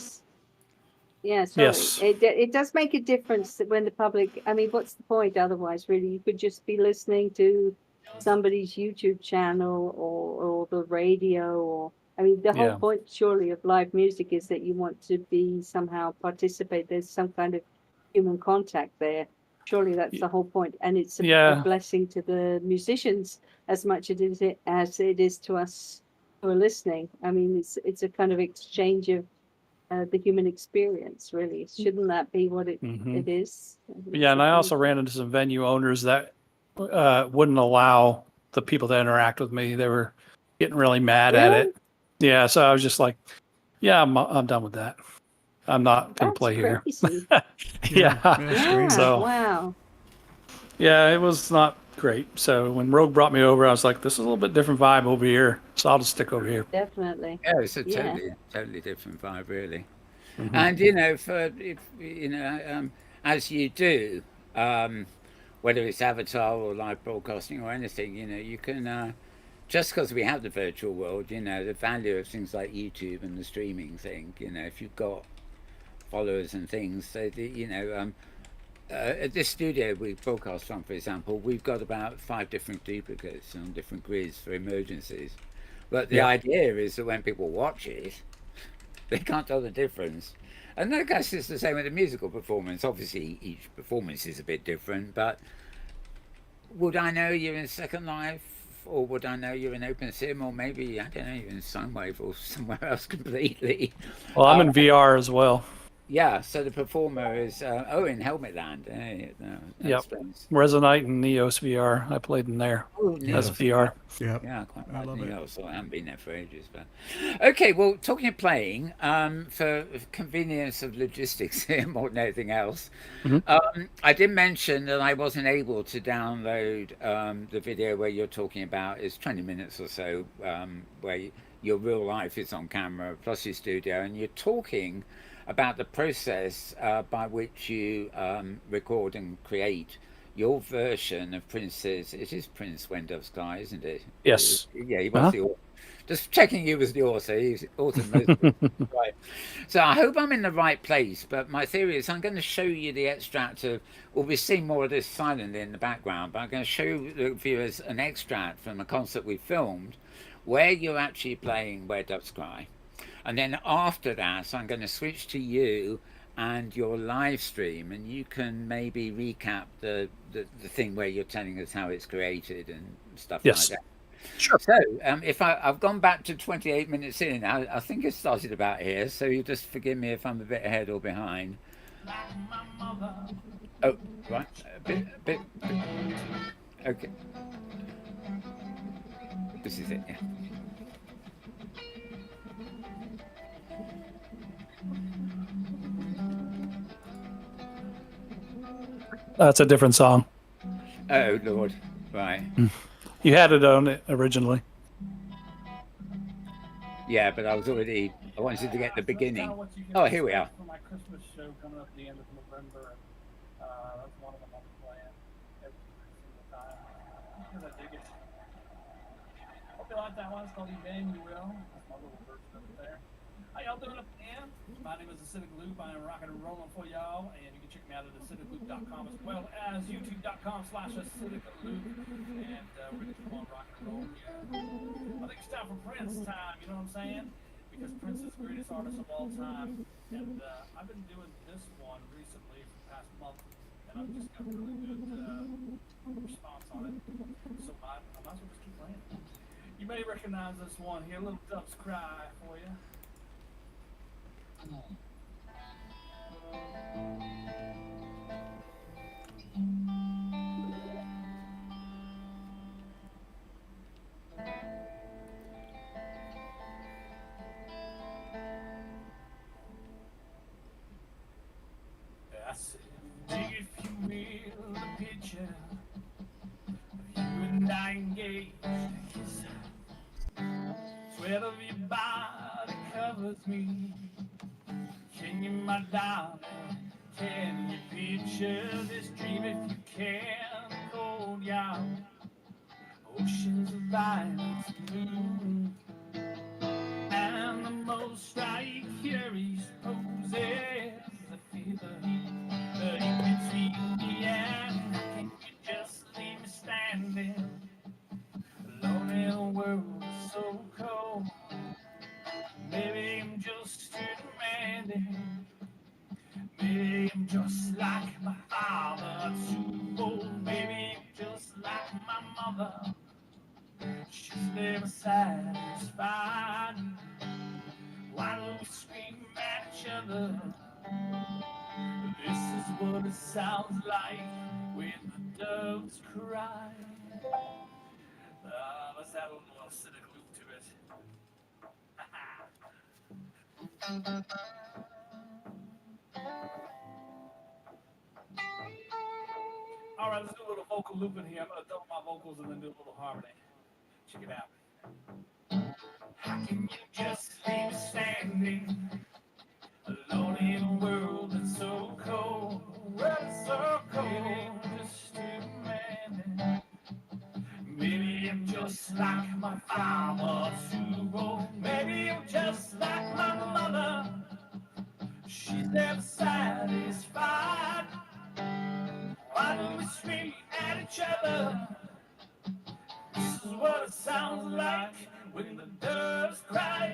Speaker 3: Yeah, sorry.
Speaker 4: Yes.
Speaker 3: It does make a difference when the public. I mean, what's the point otherwise? Really, you could just be listening to somebody's YouTube channel or the radio. Or I mean, the whole point, surely, of live music is that you want to be somehow participate. There's some kind of human contact there. Surely that's the whole point, and it's a blessing to the musicians as much as it is to us who are listening. I mean, it's a kind of exchange of. The human experience, really. Shouldn't that be what it is?
Speaker 4: Yeah, and I also ran into some venue owners that wouldn't allow the people to interact with me. They were getting really mad at it. Yeah, so I was just like, yeah, I'm done with that. I'm not going to play here. So,
Speaker 3: wow.
Speaker 4: Yeah, it was not great. So when Rogue brought me over, I was like, this is a little bit different vibe over here. So I'll just stick over here.
Speaker 3: Definitely.
Speaker 1: Yeah, it's a totally different vibe, really. And as you do, whether it's avatar or live broadcasting or anything, you can just because we have the virtual world, the value of things like YouTube and the streaming thing. If you've got followers and things, so at this studio we broadcast from, for example, we've got about 5 different duplicates on different grids for emergencies. But the idea is that when people watch it, they can't tell the difference. And I guess it's the same with the musical performance. Obviously, each performance is a bit different, but would I know you're in Second Life, or would I know you're in OpenSim, or maybe, I don't know, you're in Soundwave or somewhere else completely?
Speaker 4: Well, I'm in VR as well.
Speaker 1: Yeah, so the performer is in Helmet Land.
Speaker 4: Resonite and Neos VR. I played in there. That's VR.
Speaker 1: Yeah, quite like Neos. So I haven't been there for ages. But okay, well, talking of playing, for convenience of logistics here more than anything else, I did mention that I wasn't able to download the video where you're talking about is 20 minutes or so, where your real life is on camera plus your studio, and you're talking about the process by which you record and create your version of Prince's. It is Prince When Doves Cry, isn't it?
Speaker 4: Yes.
Speaker 1: Yeah, he was the author. Just checking you was the author. He's author most right. So I hope I'm in the right place, but my theory is I'm going to show you the extract of, we'll be seeing more of this silently in the background, but I'm going to show the viewers an extract from a concert we filmed where you're actually playing Where Doves Cry. And then after that, I'm going to switch to you and your live stream, and you can maybe recap the thing where you're telling us how it's created and stuff like that.
Speaker 4: Sure.
Speaker 1: So if I've gone back to 28 minutes in, I think it started about here, so you just forgive me if I'm a bit ahead or behind. Oh, right. A bit. Okay. This is it, yeah.
Speaker 4: That's a different song.
Speaker 1: Oh Lord, right.
Speaker 4: You had it on it originally.
Speaker 1: Yeah, but I wanted to get the beginning. Oh, here we are.
Speaker 4: For my Christmas show coming up at the end of November, that's one of them I'm playing every single time. Because I dig it. Hope you like that one. It's called Emmanuel. That's my little version of it there. How y'all doing up there? My name is Acidic Loop. I am rocking and rolling for y'all, and you can check me out at acidicloop.com as well as youtube.com/acidicloop. And we're gonna keep on rocking and rolling here. I think it's time for Prince time. You know what I'm saying? Because Prince is the greatest artist of all time. And I've been doing this one recently for the past month, and I've just got really good response on it. So I might as well just keep playing. You may recognize this one here, Little Doves Cry for you. I said, dig if you will, the picture of you and I engaged in a kiss. Sweat of your body covers me. Can you, my darling, can you picture this dream if you can? Cold young oceans of violence blue, and the most strike curious poses. I feel the heat between me and can you just leave me standing alone in a world so cold? Maybe I'm just too demanding. Maybe I'm just like my father, too old. Maybe I'm just like my mother. She's never satisfied. Why don't we scream at each other? This is what it sounds like when the doves cry. Let's add a little acidic loop to it. All right, let's do a little vocal loop in here. I'm going to double my vocals and then do a little harmony. Check it out. How can you just leave me standing alone in a world that's so cold? Well, it's so cold, just too demanding. Maybe I'm just like my father, too old. Maybe I'm just like my mother. She's never satisfied. Why do we scream at each other? This is what it sounds like when the doves cry.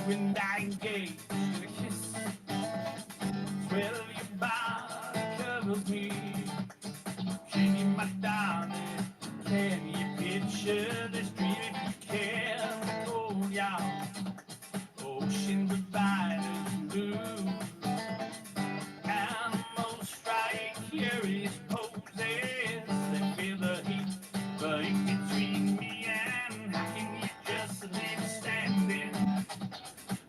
Speaker 4: You and I engaged in a kiss. Sweat of your body covers me. Can you, my darling, can you picture this dream if you can? Oh, yeah. Oceans of violence blue. Animals strike curious poses. They feel the heat burning between me and how can you just leave me standing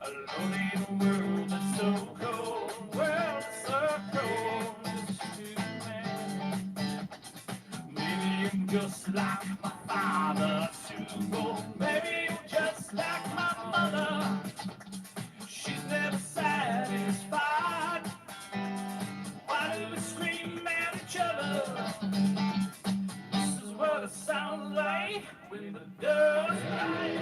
Speaker 4: alone in a world that's so cold, world that's so cold, just too mad. Maybe I'm just like my father, too old. Maybe I'm just like my mother. She's never satisfied. Why do we scream at each other? This is what it sounds like when the doves cry.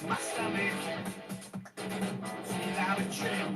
Speaker 4: My stomach, feel out of jail.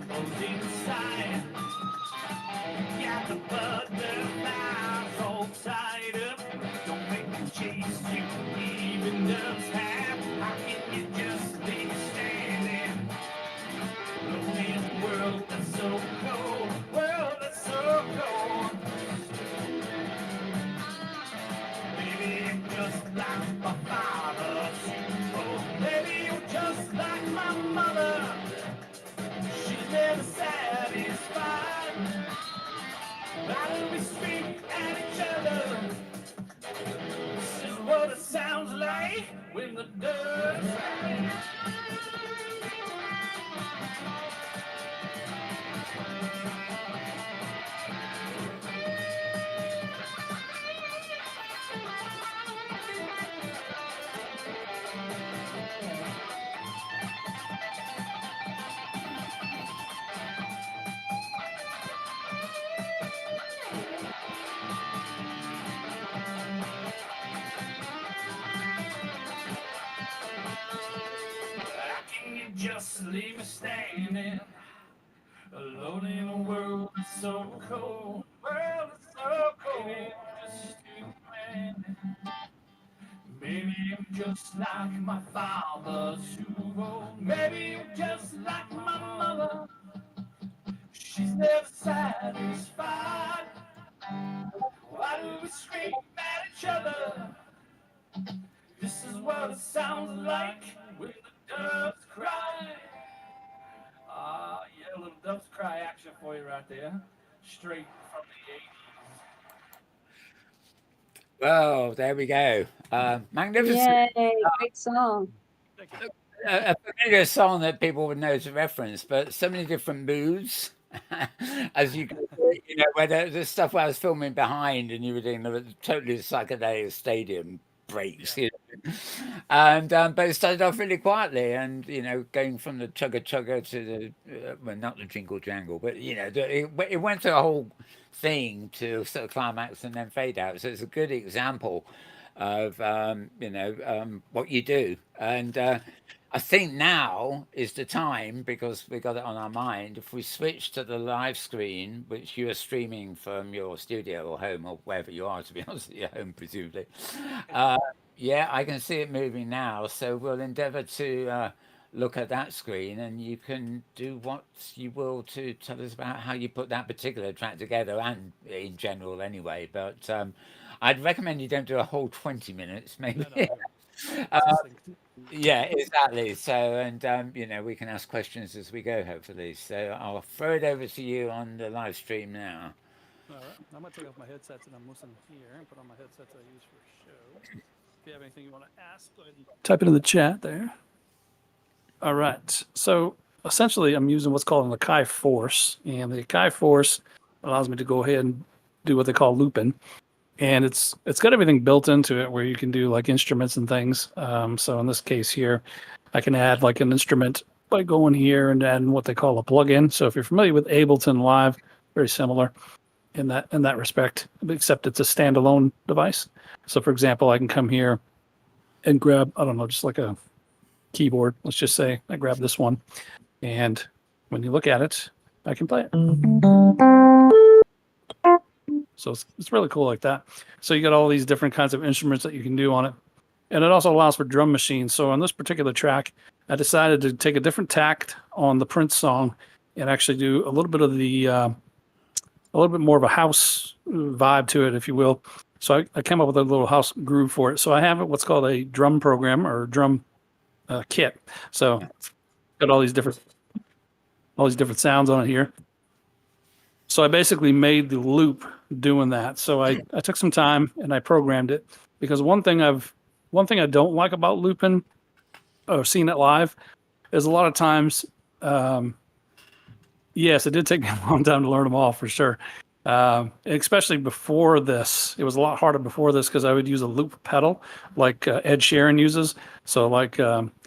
Speaker 4: just leave me standing alone in a world that's so cold. World that's so cold. Maybe I'm just too mad. Maybe I'm just like my father, too old. Maybe I'm just like my mother. She's never satisfied. Why do we scream at each other? This is what it sounds like when the doves cry. Ah, yeah, a little doves cry action for you right there. Straight from the 80s.
Speaker 1: Well, there we go. Magnificent.
Speaker 3: Yay, great song.
Speaker 1: A familiar song that people would know to reference, but so many different moods. As you know, where the stuff where I was filming behind and you were doing the totally psychedelic stadium breaks, you know. And but it started off really quietly, and you know, going from the chugga chugga to the well, not the jingle jangle, but you know, it went to a whole thing to sort of climax and then fade out. So it's a good example of you know what you do, and I think now is the time because we got it on our mind. If we switch to the live screen, which you are streaming from your studio or home or wherever you are, to be honest, at your home presumably. Uh, yeah, I can see it moving now. So we'll endeavour to look at that screen, and you can do what you will to tell us about how you put that particular track together, and in general anyway. But I'd recommend you don't do a whole 20 minutes, maybe. Yeah, exactly. So, and you know, we can ask questions as we go, hopefully. So I'll throw it over to you on the live stream now.
Speaker 4: All right, I'm going to take off my headsets and I'm listening here and put on my headsets I use for show. If you have anything you want to ask, go ahead and type it in the chat there. All right. So essentially, I'm using what's called an Akai Force, and the Akai Force allows me to go ahead and do what they call looping, and it's got everything built into it where you can do like instruments and things. So in this case here, I can add like an instrument by going here and adding what they call a plugin. So if you're familiar with Ableton Live, very similar in that respect, except it's a standalone device. So for example, I can come here and grab, I don't know, just like a keyboard. Let's just say I grab this one, and when you look at it, I can play it. So it's really cool like that. So you got all these different kinds of instruments that you can do on it, and it also allows for drum machines. So on this particular track, I decided to take a different tact on the Prince song and actually do a little bit of the a little bit more of a house vibe to it, if you will. So I came up with a little house groove for it. So I have what's called a drum program or drum kit. So got all these different sounds on it here. So I basically made the loop doing that. So I took some time and I programmed it, because one thing I don't like about looping or seeing it live is a lot of times, yes, it did take me a long time to learn them all for sure. Especially before this, it was a lot harder before this because I would use a loop pedal like Ed Sheeran uses. So like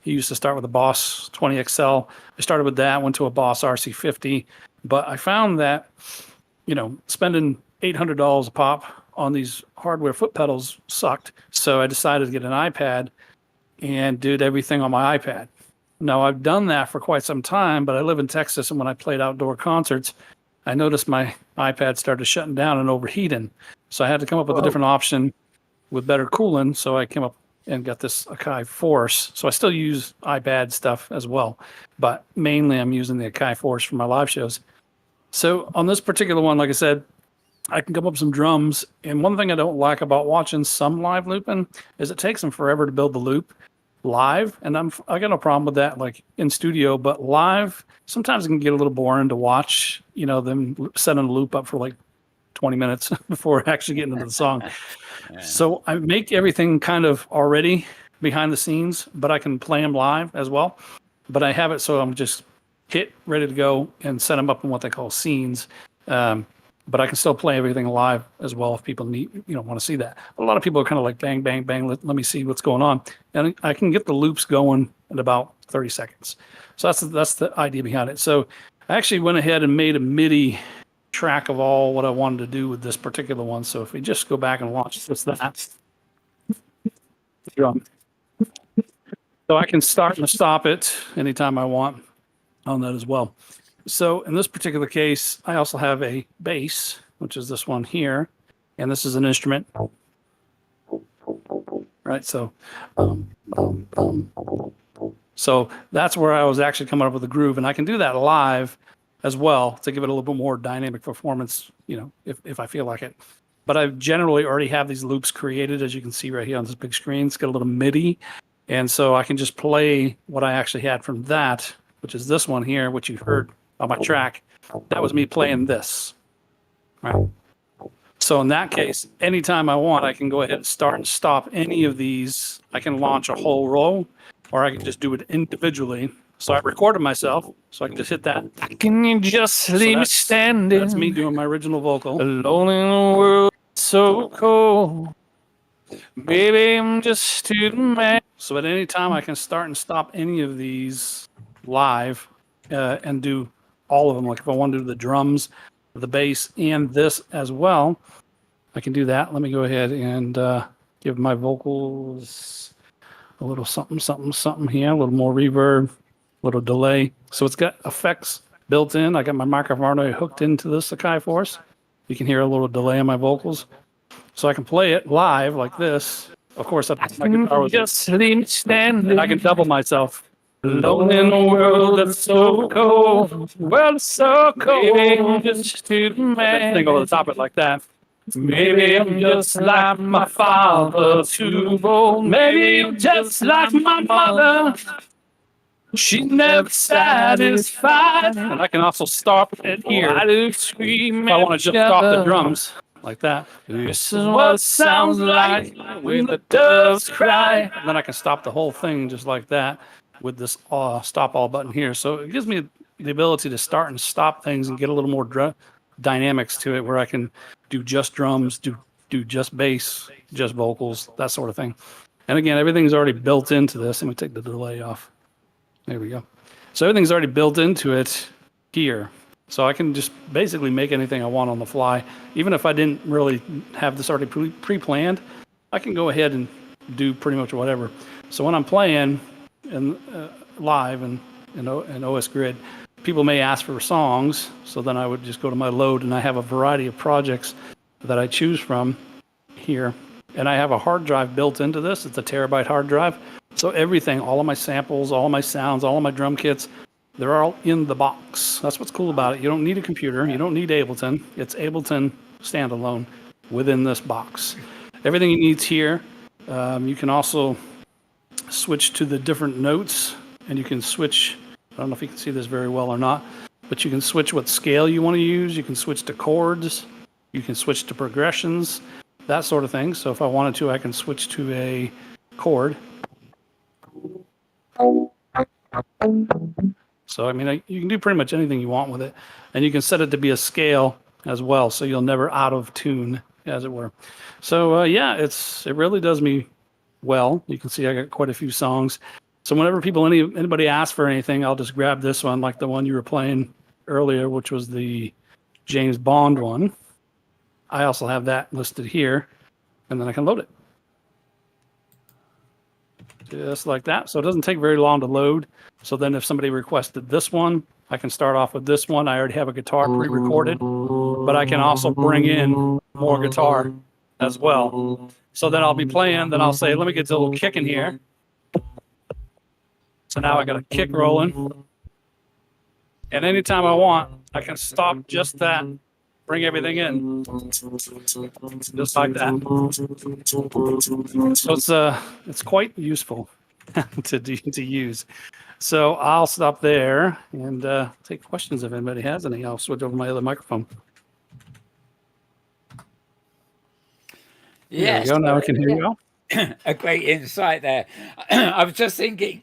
Speaker 4: he used to start with a Boss 20 XL. I started with that, went to a Boss RC50, but I found that, you know, spending $800 a pop on these hardware foot pedals sucked. So I decided to get an iPad and did everything on my iPad. Now I've done that for quite some time, but I live in Texas, and when I played outdoor concerts, I noticed my iPad started shutting down and overheating. So I had to come up with a different option with better cooling. So I came up and got this Akai Force. So I still use iPad stuff as well, but mainly I'm using the Akai Force for my live shows. So on this particular one, like I said, I can come up with some drums. And one thing I don't like about watching some live looping is it takes them forever to build the loop live. And I got no problem with that, like in studio, but live, sometimes it can get a little boring to watch, you know, them setting a loop up for like 20 minutes before actually getting into the song. So I make everything kind of already behind the scenes, but I can play them live as well. But I have it so I'm just ready to go and set them up in what they call scenes. But I can still play everything live as well if people need, you know, want to see that. A lot of people are kind of like bang, bang, bang. Let me see what's going on, and I can get the loops going in about 30 seconds. So that's the idea behind it. So I actually went ahead and made a MIDI track of all what I wanted to do with this particular one. So if we just go back and watch this, that drum. So I can start and stop it anytime I want on that as well. So in this particular case, I also have a bass, which is this one here. And this is an instrument. Right, so so that's where I was actually coming up with a groove, and I can do that live as well to give it a little bit more dynamic performance, if I feel like it. But I generally already have these loops created, as you can see right here on this big screen. It's got a little MIDI, and so I can just play what I actually had from that, which is this one here, which you heard on my track. That was me playing this. Right. So in that case, anytime I want, I can go ahead and start and stop any of these. I can launch a whole row, or I can just do it individually. So I recorded myself, so I can just hit that.
Speaker 5: Can you just leave me standing?
Speaker 4: That's me doing my original vocal.
Speaker 5: Alone in a world so cold. Baby, I'm just too mad.
Speaker 4: So at any time, I can start and stop any of these live and do all of them. Like if I want to do the drums, the bass, and this as well, I can do that. Let me go ahead and give my vocals a little something, something, something here, a little more reverb, a little delay. So it's got effects built in. I got my microphone already hooked into this Sakai Force. You can hear a little delay in my vocals. So I can play it live like this. Of course, my guitar was
Speaker 5: Just leave me standing.
Speaker 4: and I can double myself.
Speaker 5: Alone in a world that's so cold. World so cold. Baby, I'm just too mad.
Speaker 4: Thing over the top of it like that.
Speaker 5: Maybe I'm just like my father, too bold. Maybe I'm just like my mother. She's never satisfied.
Speaker 4: And I can also stop it here.
Speaker 5: I do scream
Speaker 4: If I want to just stop the
Speaker 5: together.
Speaker 4: drums like that.
Speaker 5: This is what it sounds like when the doves cry.
Speaker 4: And then I can stop the whole thing just like that with this stop all button here. So it gives me the ability to start and stop things and get a little more dynamics to it, where I can do just drums, do just bass, just vocals, that sort of thing. And again, everything's already built into this. Let me take the delay off. There we go. So everything's already built into it here. So I can just basically make anything I want on the fly. Even if I didn't really have this already pre-planned, I can go ahead and do pretty much whatever. So when I'm playing live in OS Grid, people may ask for songs. So then I would just go to my load, and I have a variety of projects that I choose from here. And I have a hard drive built into this. It's a terabyte hard drive. So everything, all of my samples, all of my sounds, all of my drum kits, they're all in the box. That's what's cool about it. You don't need a computer. You don't need Ableton. It's Ableton standalone within this box. Everything you need here. You can also switch to the different notes, and you can switch. I don't know if you can see this very well or not, but you can switch what scale you want to use. You can switch to chords. You can switch to progressions, that sort of thing. So if I wanted to, I can switch to a chord. So, I mean, you can do pretty much anything you want with it. And you can set it to be a scale as well, so you'll never out of tune, as it were. So, yeah, it really does me well. You can see I got quite a few songs. So whenever anybody asks for anything, I'll just grab this one, like the one you were playing earlier, which was the James Bond one. I also have that listed here, and then I can load it. Just like that. So it doesn't take very long to load. So then if somebody requested this one, I can start off with this one. I already have a guitar pre-recorded, but I can also bring in more guitar as well. So then I'll be playing, then I'll say, let me get a little kick in here. So now I got a kick rolling. And anytime I want, I can stop just that, bring everything in, just like that. So it's quite useful to use. So I'll stop there and take questions if anybody has any. I'll switch over my other microphone.
Speaker 1: Yes.
Speaker 4: There we go. Now I can hear you all.
Speaker 1: A great insight there. I was just thinking,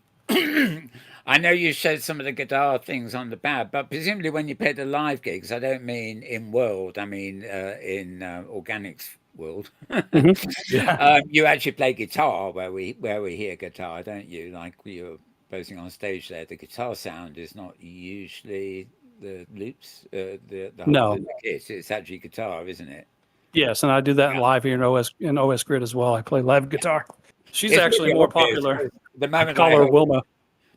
Speaker 1: I know you showed some of the guitar things on the bad, but presumably when you play the live gigs, I don't mean in World, I mean in Organics World.
Speaker 4: Yeah.
Speaker 1: You actually play guitar where we hear guitar, don't you? Like you're posing on stage there. The guitar sound is not usually the loops, the
Speaker 4: No.
Speaker 1: of the kit. It's actually guitar, isn't it?
Speaker 4: Yes, and I do that live here in OS Grid as well. I play live guitar. She's
Speaker 1: It's
Speaker 4: actually
Speaker 1: really
Speaker 4: more
Speaker 1: obvious.
Speaker 4: popular.
Speaker 1: The
Speaker 4: I
Speaker 1: moment
Speaker 4: call
Speaker 1: I
Speaker 4: her
Speaker 1: heard,
Speaker 4: Wilma.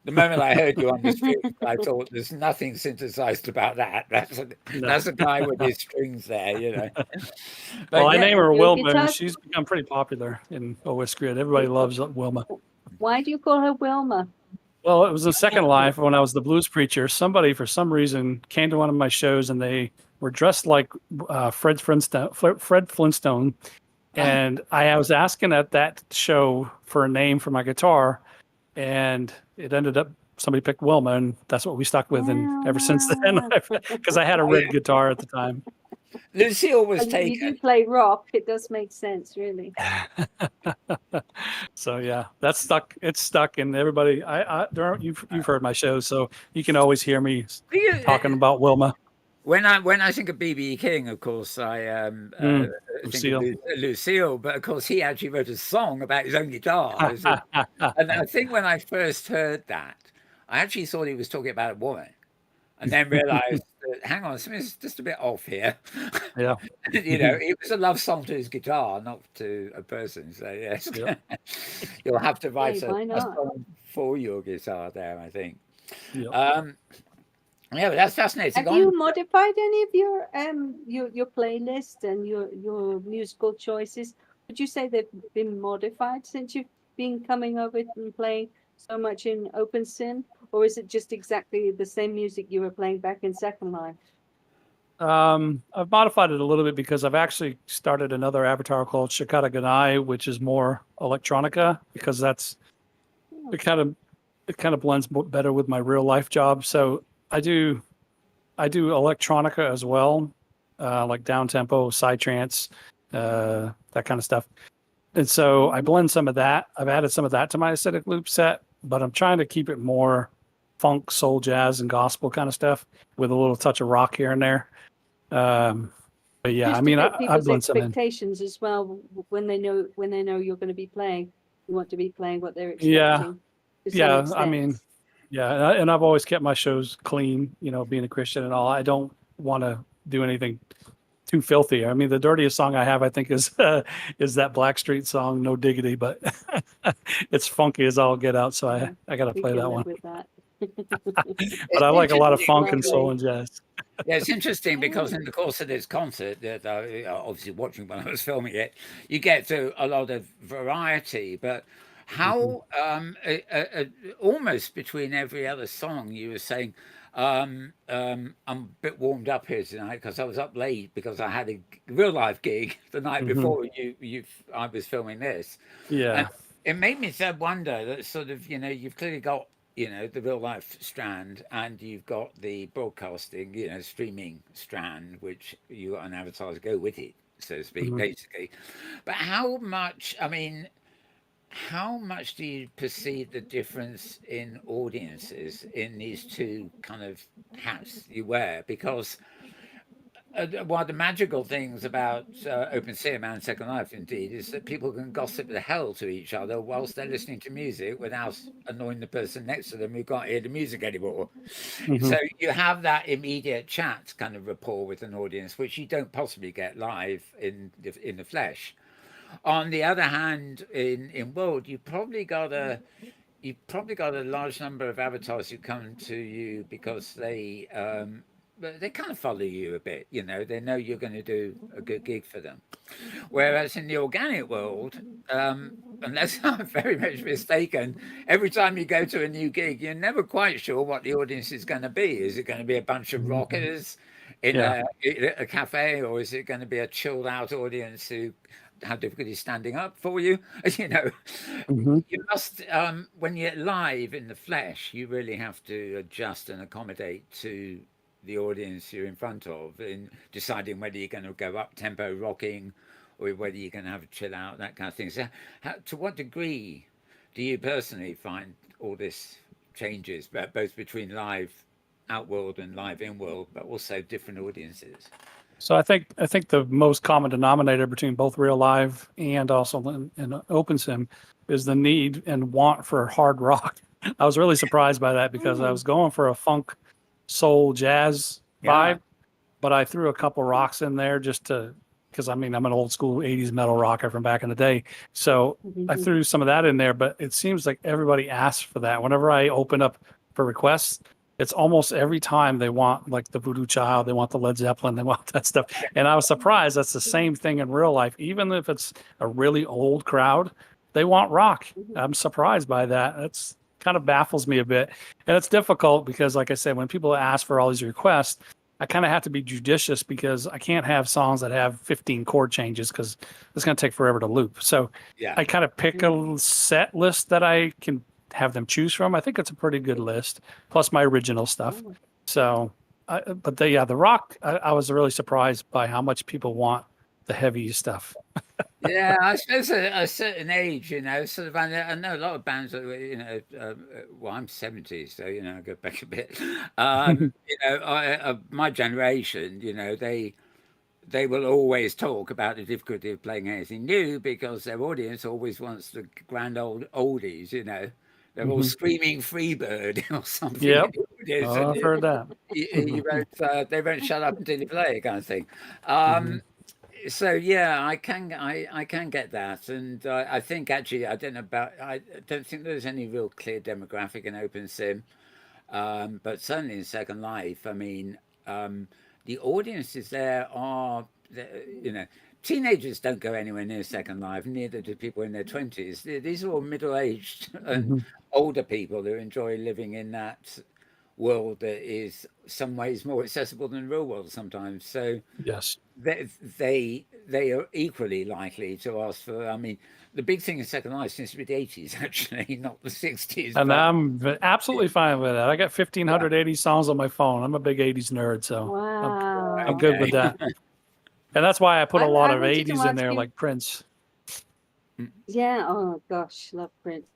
Speaker 1: the moment I heard you on the strings, I thought there's nothing synthesized about that.
Speaker 4: No.
Speaker 1: That's a guy with his strings there, you know.
Speaker 4: Well,
Speaker 1: But
Speaker 4: I
Speaker 1: yeah,
Speaker 4: name her
Speaker 3: Your
Speaker 4: Wilma, and
Speaker 3: guitar.
Speaker 4: she's become pretty popular in OS Grid. Everybody loves Wilma.
Speaker 3: Why do you call her Wilma?
Speaker 4: Well, it was the second life when I was the blues preacher. Somebody, for some reason, came to one of my shows and they were dressed like Fred Flintstone. And I was asking at that show for a name for my guitar, and it ended up somebody picked Wilma, and that's what we stuck with. And ever since then, because I had a red guitar at the time.
Speaker 1: Lucille was
Speaker 3: And you do
Speaker 1: taken.
Speaker 3: play rock. It does make sense, really.
Speaker 4: So yeah, that's stuck. It's stuck, and everybody. You've heard my shows, so you can always hear me talking about Wilma.
Speaker 1: When I think of B.B. King, of course, I think
Speaker 4: Lucille.
Speaker 1: of Lucille, but of course he actually wrote a song about his own guitar. And I think when I first heard that, I actually thought he was talking about a woman, and then realized that, hang on, something's just a bit off here.
Speaker 4: Yeah.
Speaker 1: You know, it was a love song to his guitar, not to a person. So yes,
Speaker 4: Yep.
Speaker 1: you'll have to write
Speaker 3: Hey, why
Speaker 1: a
Speaker 3: not?
Speaker 1: song for your guitar there, I think.
Speaker 4: Yep.
Speaker 1: Yeah, but that's fascinating.
Speaker 3: Have you modified any of your playlist and your musical choices? Would you say they've been modified since you've been coming over and playing so much in Open Sim, or is it just exactly the same music you were playing back in Second Life?
Speaker 4: I've modified it a little bit because I've actually started another avatar called Shikata Ganai, which is more electronica, because it kind of blends better with my real life job. So I do electronica as well, like down tempo, psytrance, that kind of stuff. And so I blend some of that. I've added some of that to my acidic loop set, but I'm trying to keep it more funk, soul, jazz, and gospel kind of stuff with a little touch of rock here and there. But yeah,
Speaker 3: Just
Speaker 4: I mean,
Speaker 3: to fit
Speaker 4: I
Speaker 3: people's
Speaker 4: blend some in.
Speaker 3: expectations as well when they know you're going to be playing. You want to be playing what they're expecting.
Speaker 4: Yeah.
Speaker 3: to some
Speaker 4: Yeah, I
Speaker 3: extent.
Speaker 4: mean, yeah, and I've always kept my shows clean, being a Christian and all. I don't want to do anything too filthy. I mean, the dirtiest song I have, I think, is that Blackstreet song, No Diggity, but it's funky as all get out, so I got to
Speaker 3: We
Speaker 4: play
Speaker 3: can
Speaker 4: that
Speaker 3: live
Speaker 4: one.
Speaker 3: with that.
Speaker 4: But I like a lot of funk and
Speaker 3: Lovely.
Speaker 4: soul and jazz.
Speaker 1: Yeah, it's interesting because in the course of this concert, that obviously watching when I was filming it, you get to a lot of variety. But how almost between every other song, you were saying, I'm a bit warmed up here tonight because I was up late because I had a real life gig the night before I was filming this.
Speaker 4: Yeah.
Speaker 1: And it made me wonder that sort of, you've clearly got, the real life strand, and you've got the broadcasting, streaming strand, which you got an avatar to go with it, so to speak, basically. But how much do you perceive the difference in audiences in these two kind of hats you wear? Because one of the magical things about Open Sim and Second Life, indeed, is that people can gossip the hell to each other whilst they're listening to music without annoying the person next to them who can't hear the music anymore. So you have that immediate chat kind of rapport with an audience, which you don't possibly get live in the flesh. On the other hand, in World, you've probably got a large number of avatars who come to you because they kind of follow you a bit. They know you're going to do a good gig for them. Whereas in the organic world, unless I'm very much mistaken, every time you go to a new gig, you're never quite sure what the audience is going to be. Is it going to be a bunch of rockers in a cafe, or is it going to be a chilled out audience who have difficulty standing up for you? You must, when you're live in the flesh, you really have to adjust and accommodate to the audience you're in front of in deciding whether you're going to go up tempo rocking or whether you're going to have a chill out, that kind of thing. So to what degree do you personally find all this changes, both between live outworld and live in-world, but also different audiences?
Speaker 4: So I think the most common denominator between both real live and also in Open Sim is the need and want for hard rock. I was really surprised by that because I was going for a funk, soul, jazz vibe, but I threw a couple rocks in there just to because I mean, I'm an old school 80s metal rocker from back in the day. So I threw some of that in there, but it seems like everybody asks for that. Whenever I open up for requests, it's almost every time they want like the Voodoo Child, they want the Led Zeppelin, they want that stuff. And I was surprised that's the same thing in real life. Even if it's a really old crowd, they want rock. I'm surprised by that. That's kind of baffles me a bit. And it's difficult because, like I said, when people ask for all these requests, I kind of have to be judicious because I can't have songs that have 15 chord changes because it's going to take forever to loop. So I kind of pick a set list that I can have them choose from. I think it's a pretty good list, plus my original stuff. So, the rock, I was really surprised by how much people want the heavy stuff.
Speaker 1: Yeah, I suppose at a certain age, sort of. I know a lot of bands that, well, I'm 70, so I go back a bit. My generation, they will always talk about the difficulty of playing anything new because their audience always wants the grand old oldies. They're all screaming "Freebird" or something.
Speaker 4: Yep, I've heard that.
Speaker 1: They won't shut up until you play it, kind of thing. So yeah, I can get that, and I think actually I don't think there's any real clear demographic in OpenSim, but certainly in Second Life, I mean, the audiences there are, teenagers don't go anywhere near Second Life, neither do people in their 20s. These are all middle-aged and older people who enjoy living in that world that is some ways more accessible than the real world sometimes. So
Speaker 4: yes,
Speaker 1: they are equally likely to ask for. I mean, the big thing in Second Life seems to be the 80s, actually, not the 60s.
Speaker 4: And I'm absolutely fine with that. I got 1,580 songs on my phone. I'm a big 80s nerd, so I'm good with that. And that's why I put a lot of 80s in there, like Prince.
Speaker 3: Yeah. Oh gosh, love Prince.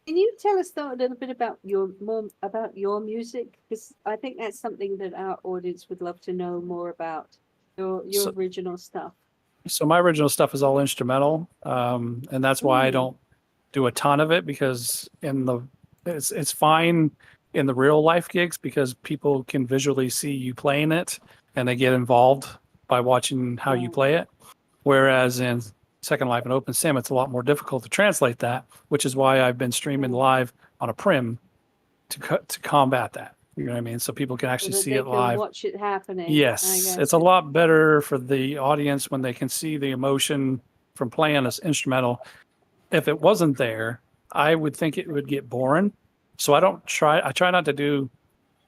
Speaker 3: Can you tell us though a little bit about your music? Because I think that's something that our audience would love to know more about. Your original stuff.
Speaker 4: So my original stuff is all instrumental, and that's why I don't do a ton of it because it's fine in the real life gigs because people can visually see you playing it and they get involved by watching how you play it. Whereas in Second Life and OpenSim, it's a lot more difficult to translate that, which is why I've been streaming live on a prim to combat that. You know what I mean? So people can actually see it live.
Speaker 3: Watch it happening.
Speaker 4: Yes, it's a lot better for the audience when they can see the emotion from playing this instrumental. If it wasn't there, I would think it would get boring. So I try not to do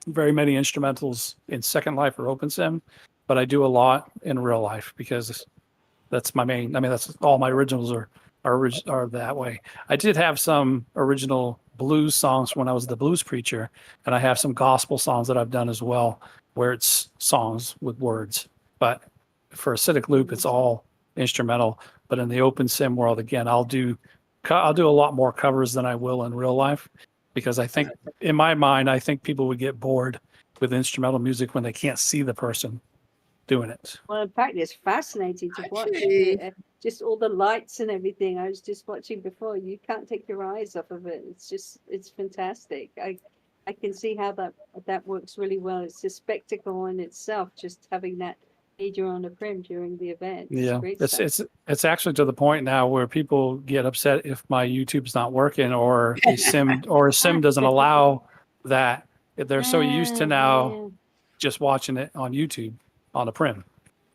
Speaker 4: very many instrumentals in Second Life or OpenSim, but I do a lot in real life because that's my main. I mean, that's all my originals are that way. I did have some original blues songs when I was the blues preacher, and I have some gospel songs that I've done as well, where it's songs with words. But for Acidic Loop, it's all instrumental. But in the OpenSim world, again, I'll do a lot more covers than I will in real life, because I think, in my mind, I think people would get bored with instrumental music when they can't see the person doing it.
Speaker 3: Well, in fact, it's fascinating to watch. Just all the lights and everything. I was just watching before. You can't take your eyes off of it. It's fantastic. I can see how that works really well. It's a spectacle in itself, just having that major on the prim during the event.
Speaker 4: Yeah, it's actually to the point now where people get upset if my YouTube's not working or a sim doesn't allow that. They're so used to now just watching it on YouTube on a prim,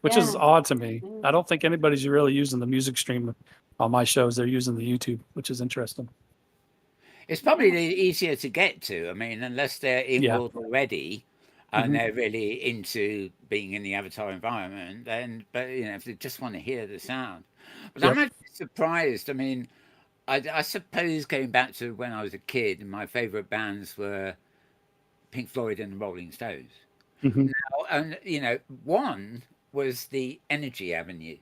Speaker 4: which is odd to me. I don't think anybody's really using the music stream on my shows. They're using the YouTube, which is interesting.
Speaker 1: It's probably easier to get to. I mean, unless they're Inworld already and they're really into being in the Avatar environment, but if they just want to hear the sound. But I'm actually surprised. I mean, I suppose going back to when I was a kid, my favorite bands were Pink Floyd and the Rolling Stones. Now, and one was the energy avenue,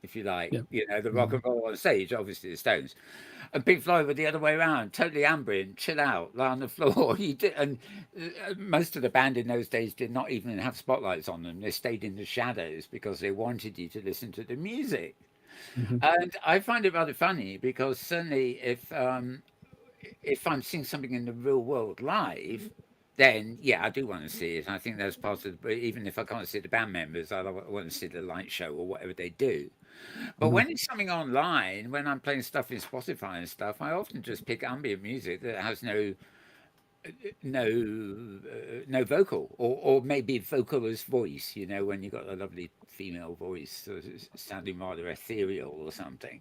Speaker 1: if you like, the rock and roll on stage, obviously the Stones, and Pink Floyd were the other way around, totally ambient, chill out, lie on the floor. And most of the band in those days did not even have spotlights on them. They stayed in the shadows because they wanted you to listen to the music. And I find it rather funny because certainly if I'm seeing something in the real world live, then yeah, I do want to see it. I think that's part of. But even if I can't see the band members, I want to see the light show or whatever they do. But when it's something online, when I'm playing stuff in Spotify and stuff, I often just pick ambient music that has no vocal, or maybe vocalist voice. You know, when you've got a lovely female voice sounding rather ethereal or something.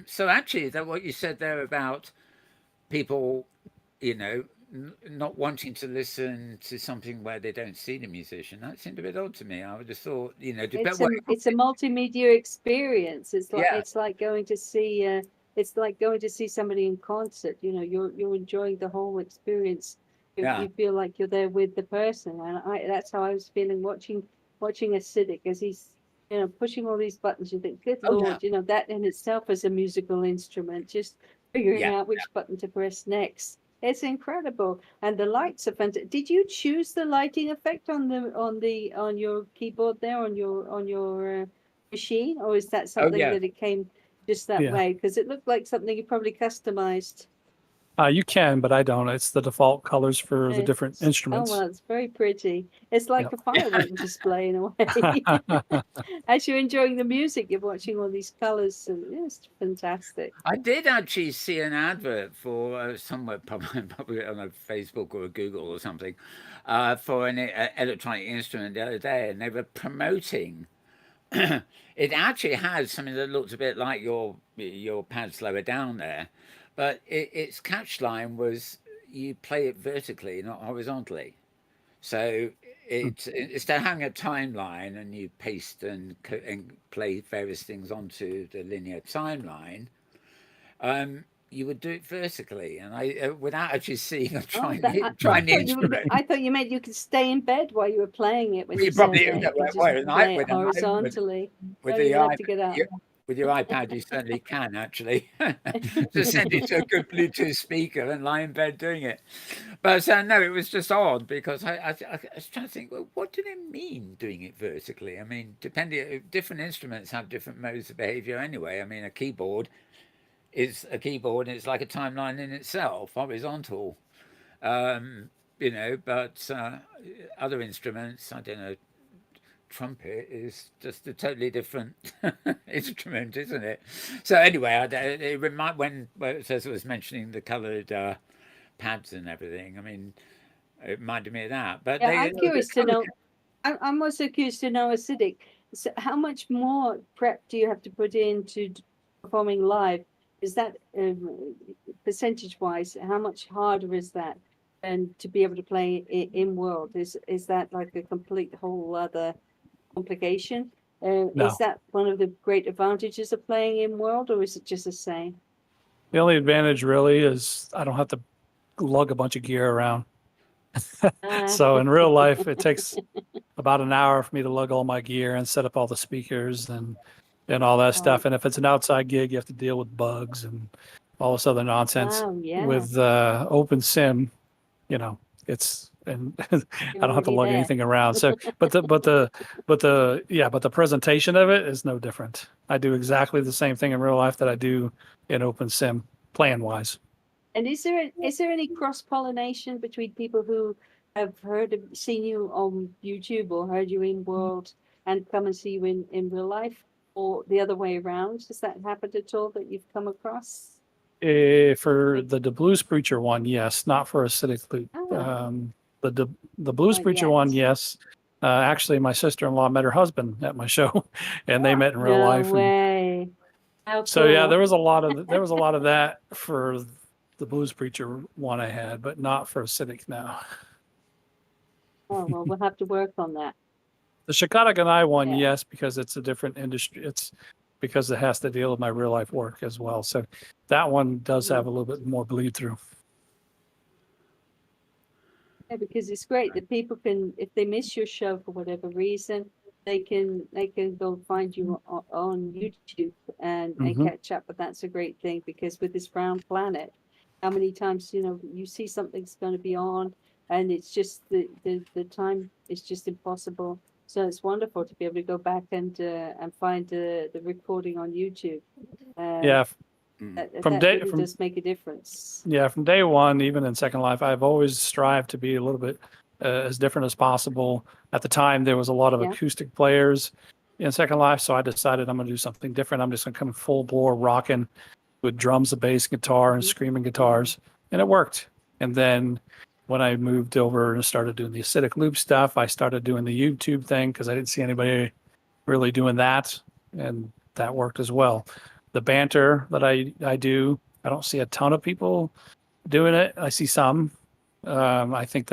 Speaker 1: So actually, that what you said there about people, you know, not wanting to listen to something where they don't see the musician, that seemed a bit odd to me. I would have thought, you know,
Speaker 3: It's a multimedia experience.
Speaker 1: yeah,
Speaker 3: It's like going to see it's like going to see somebody in concert. You know, you're enjoying the whole experience.
Speaker 1: yeah,
Speaker 3: You feel like you're there with the person, and that's how I was feeling watching Acidic as he's, you know, pushing all these buttons. You think, good
Speaker 1: oh yeah,
Speaker 3: Lord, you know, that in itself is a musical instrument. Just figuring
Speaker 1: yeah.
Speaker 3: out which button to press next. It's incredible, and the lights are fantastic. Did you choose the lighting effect on your keyboard there on your machine, or is that
Speaker 1: Oh
Speaker 3: something
Speaker 1: yeah.
Speaker 3: that it came just that
Speaker 4: Yeah.
Speaker 3: way? Because it looked like something you probably customized.
Speaker 4: You can, but I don't. It's the default colors for the different
Speaker 3: Oh well,
Speaker 4: instruments.
Speaker 3: it's very pretty. It's like
Speaker 4: Yep.
Speaker 3: a firework display in a way. As you're enjoying the music, you're watching all these colors, and it's fantastic.
Speaker 1: I did actually see an advert for somewhere, probably on a Facebook or a Google or something, for an electronic instrument the other day, and they were promoting. It actually has something that looks a bit like your pads lower down there, but its catch line was you play it vertically, not horizontally. So it's instead of having a timeline and you paste and play various things onto the linear timeline, you would do it vertically, and I without actually seeing or
Speaker 3: Oh,
Speaker 1: trying the instrument.
Speaker 3: I thought you meant you could stay in bed while you were playing it when
Speaker 1: You
Speaker 3: you said
Speaker 1: probably
Speaker 3: that. You could
Speaker 1: well,
Speaker 3: just play it horizontally.
Speaker 1: with
Speaker 3: Oh,
Speaker 1: the
Speaker 3: you have to get up.
Speaker 1: with your iPad, you certainly can actually just send it to a good Bluetooth speaker and lie in bed doing it. But no, it was just odd because I was trying to think, well, what do they mean doing it vertically? I mean, depending, different instruments have different modes of behavior anyway. I mean, a keyboard is a keyboard and it's like a timeline in itself, horizontal. Um, you know, but other instruments, I don't know, trumpet is just a totally different instrument, isn't it? So anyway, it when as I was mentioning the coloured pads and everything. I mean, it reminded me of that. But
Speaker 3: Yeah,
Speaker 1: they
Speaker 3: I'm curious to know. I'm also curious to know, Acidic. So how much more prep do you have to put into performing live? Is that percentage-wise? How much harder is that? And to be able to play in world, is that like a complete whole other complication? Is
Speaker 4: No.
Speaker 3: that one of the great advantages of playing in world, or is it just the same?
Speaker 4: The only advantage really is I don't have to lug a bunch of gear around. So in real life, it takes about an hour for me to lug all my gear and set up all the speakers and all that stuff. And if it's an outside gig, you have to deal with bugs and all this other nonsense.
Speaker 3: Wow, yeah.
Speaker 4: With Open Sim, you know, it's and I don't have to lug anything around. So, but the presentation of it is no different. I do exactly the same thing in real life that I do in Open Sim, plan wise.
Speaker 3: And is there any cross pollination between people who have seen you on YouTube or heard you in World and come and see you in real life, or the other way around? Has that happened at all that you've come across?
Speaker 4: For the Blues Preacher one, yes, not for Acidic Loop.
Speaker 3: Oh.
Speaker 4: The Blues Preacher
Speaker 3: Yes.
Speaker 4: one, yes. Actually, my sister-in-law met her husband at my show, and they met in real
Speaker 3: No
Speaker 4: life.
Speaker 3: way. How
Speaker 4: So yeah,
Speaker 3: cool.
Speaker 4: there was a lot of that for the Blues Preacher one I had, but not for Acidic now.
Speaker 3: Oh well, we'll have to work on that.
Speaker 4: The Shikata Ganai one,
Speaker 3: Yeah.
Speaker 4: yes, because it's a different industry. It's because it has to deal with my real life work as well. So that one does have a little bit more bleed through.
Speaker 3: Yeah, because it's great that people can, if they miss your show for whatever reason, they can go find you on YouTube and catch up. But that's a great thing, because with this round planet, how many times you see something's going to be on, and it's just the time is just impossible. So it's wonderful to be able to go back and find the recording on YouTube.
Speaker 4: Yeah,
Speaker 3: That really does make a difference.
Speaker 4: Yeah, from day one, even in Second Life, I've always strived to be a little bit as different as possible. At the time, there was a lot of acoustic players in Second Life, so I decided I'm going to do something different. I'm just going to come full bore rocking with drums, a bass guitar, and screaming guitars, and it worked. And then when I moved over and started doing the acidic loop stuff, I started doing the YouTube thing because I didn't see anybody really doing that, and that worked as well. The banter that I do, I don't see a ton of people doing it. I see some. I think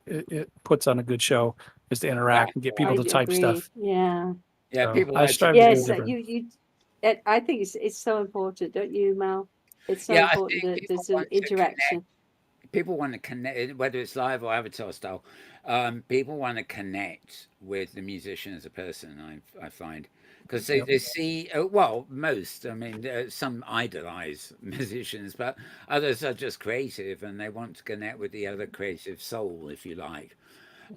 Speaker 4: it puts on a good show is to interact and get people to type stuff.
Speaker 3: Yeah.
Speaker 1: Yeah,
Speaker 4: So
Speaker 1: people
Speaker 4: I
Speaker 1: like
Speaker 4: strive
Speaker 3: Yes,
Speaker 4: to do different.
Speaker 3: I think it's so important, don't you, Mal? It's so
Speaker 1: I
Speaker 3: important
Speaker 1: think
Speaker 3: that
Speaker 1: people
Speaker 3: there's an
Speaker 1: want to
Speaker 3: interaction.
Speaker 1: people want to connect, whether it's live or avatar style. People want to connect with the musician as a person. I find because they see well, most. I mean, some idolize musicians, but others are just creative and they want to connect with the other creative soul, if you like.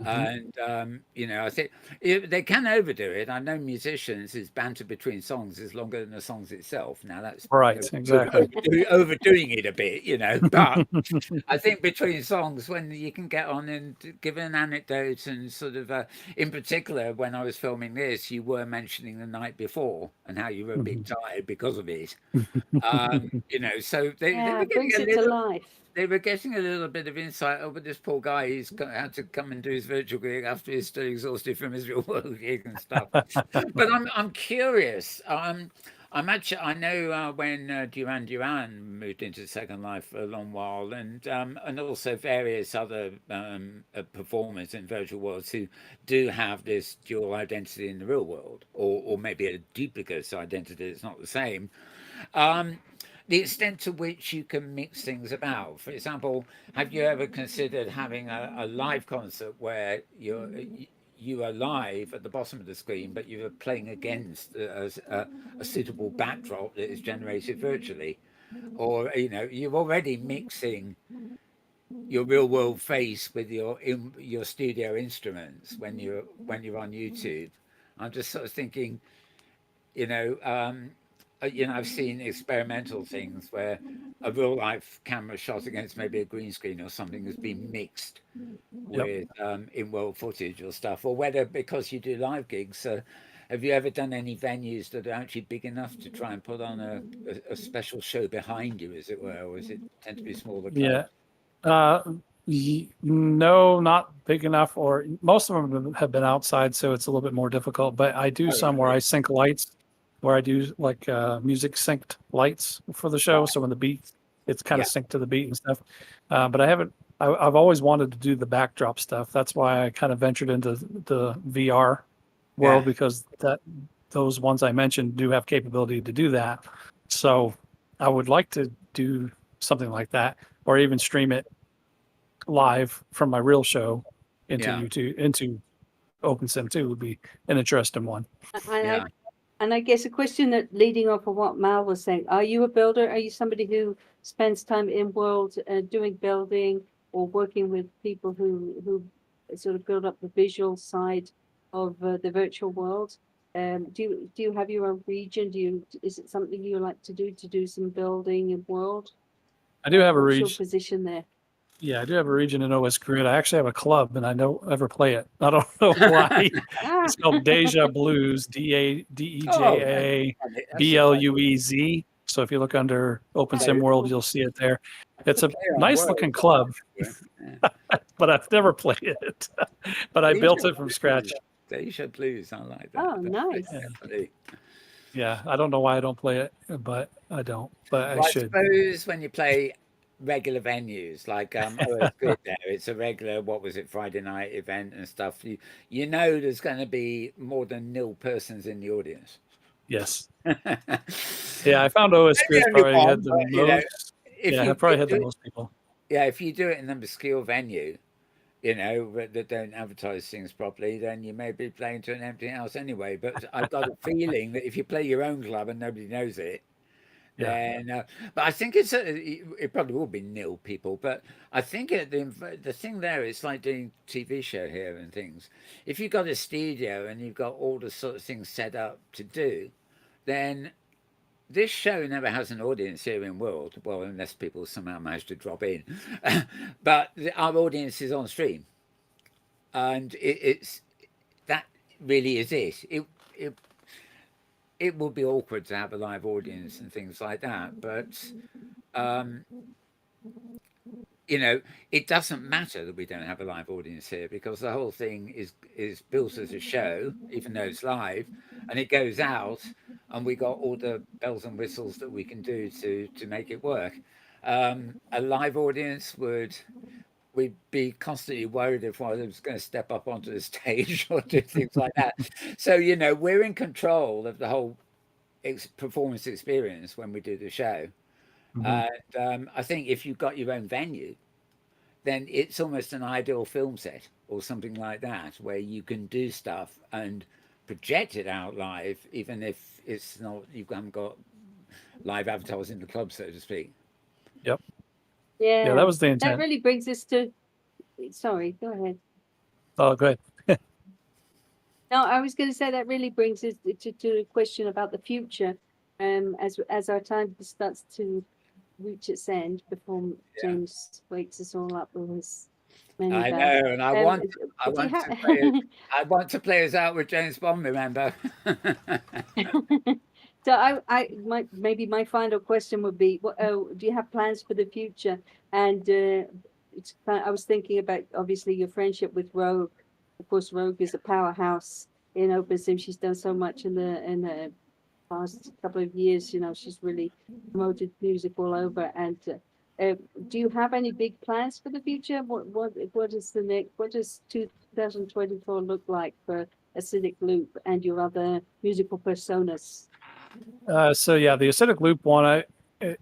Speaker 1: And I think they can overdo it. I know musicians whose banter between songs is longer than the songs itself. Now that's
Speaker 4: Right, exactly.
Speaker 1: overdoing it a bit, but I think between songs, when you can get on and give an anecdote and sort of, in particular, when I was filming this, you were mentioning the night before and how you were a bit tired because of it. So they were
Speaker 3: It
Speaker 1: getting
Speaker 3: brings it to life.
Speaker 1: they were getting a little bit of insight over this poor guy. Had to come and do his virtual gig after he's still exhausted from his real world gig and stuff. But I'm curious. I'm actually, I know when Duran Duran moved into Second Life for a long while, and also various other performers in virtual worlds who do have this dual identity in the real world, or maybe a duplicate identity that's not the same. The extent to which you can mix things about. For example, have you ever considered having a live concert where you are live at the bottom of the screen, but you are playing against a suitable backdrop that is generated virtually, or you're already mixing your real world face with your studio instruments when you're on YouTube. I'm just sort of thinking, I've seen experimental things where a real life camera shot against maybe a green screen or something has been mixed with in-world footage or stuff, or whether because you do live gigs, have you ever done any venues that are actually big enough to try and put on a special show behind you, as it were, or is it tend to be smaller clubs?
Speaker 4: No, not big enough, or most of them have been outside, so it's a little bit more difficult. But I do some where I sync lights, where I do like music synced lights for the show. So when the beat, it's kind of synced to the beat and stuff. But I haven't. I've always wanted to do the backdrop stuff. That's why I kind of ventured into the VR world, because those ones I mentioned do have capability to do that. So I would like to do something like that, or even stream it live from my real show into YouTube, into OpenSim 2 would be an interesting one.
Speaker 3: And I guess a question that leading off of what Mal was saying, are you a builder? Are you somebody who spends time in world doing building or working with people who sort of build up the visual side of the virtual world? Do you have your own region? Is it something you like to do some building in world?
Speaker 4: I do have a
Speaker 3: What's
Speaker 4: region.
Speaker 3: your position there?
Speaker 4: Yeah, I do have a region in OS Grid. I actually have a club, and I don't ever play it. I don't know why. It's called Deja Blues, DEJA BLUEZ. So if you look under OpenSim World, you'll see it there. It's a nice looking club, but I've never played it. But I built it from scratch.
Speaker 1: Deja Blues, I like that.
Speaker 3: Oh, nice.
Speaker 4: Yeah, I don't know why I don't play it, but I don't. But I should.
Speaker 1: I suppose when you play regular venues like OS Grid there, it's a regular, what was it, Friday night event and stuff. You know there's going to be more than nil persons in the audience.
Speaker 4: Yes. Yeah, I found OS Grid probably had the most. I probably had the most people.
Speaker 1: Yeah, if you do it in an obscure venue, that don't advertise things properly, then you may be playing to an empty house anyway. But I've got a feeling that if you play your own club and nobody knows it, then but I think it probably will be nil people. But I think the thing there is like doing TV show here and things. If you've got a studio and you've got all the sort of things set up to do, then this show never has an audience here in World, well, unless people somehow manage to drop in. But our audience is on stream, and it's that really is it. It would be awkward to have a live audience and things like that, but um, you know, it doesn't matter that we don't have a live audience here because the whole thing is built as a show, even though it's live, and it goes out, and we got all the bells and whistles that we can do to make it work. A live audience we'd be constantly worried if I was going to step up onto the stage or do things like that. So we're in control of the whole performance experience when we do the show. And I think if you've got your own venue, then it's almost an ideal film set or something like that, where you can do stuff and project it out live, even if it's not, you haven't got live avatars in the club, so to speak.
Speaker 4: Yep.
Speaker 3: Yeah,
Speaker 4: that was the
Speaker 3: that
Speaker 4: intent.
Speaker 3: really brings us to. Sorry, go ahead.
Speaker 4: Oh, go ahead.
Speaker 3: No, I was going to say that really brings us to a question about the future. As our time starts to reach its end before James wakes us all up with his many
Speaker 1: I
Speaker 3: bells.
Speaker 1: know, and I want to play us out with James Bond. Remember?
Speaker 3: So maybe my final question would be, do you have plans for the future? And I was thinking about obviously your friendship with Rogue. Of course, Rogue is a powerhouse in open sim. She's done so much in the past couple of years. She's really promoted music all over. And do you have any big plans for the future? What is the next? What does 2024 look like for Acidic Loop and your other musical personas?
Speaker 4: So yeah, the Acidic Loop one,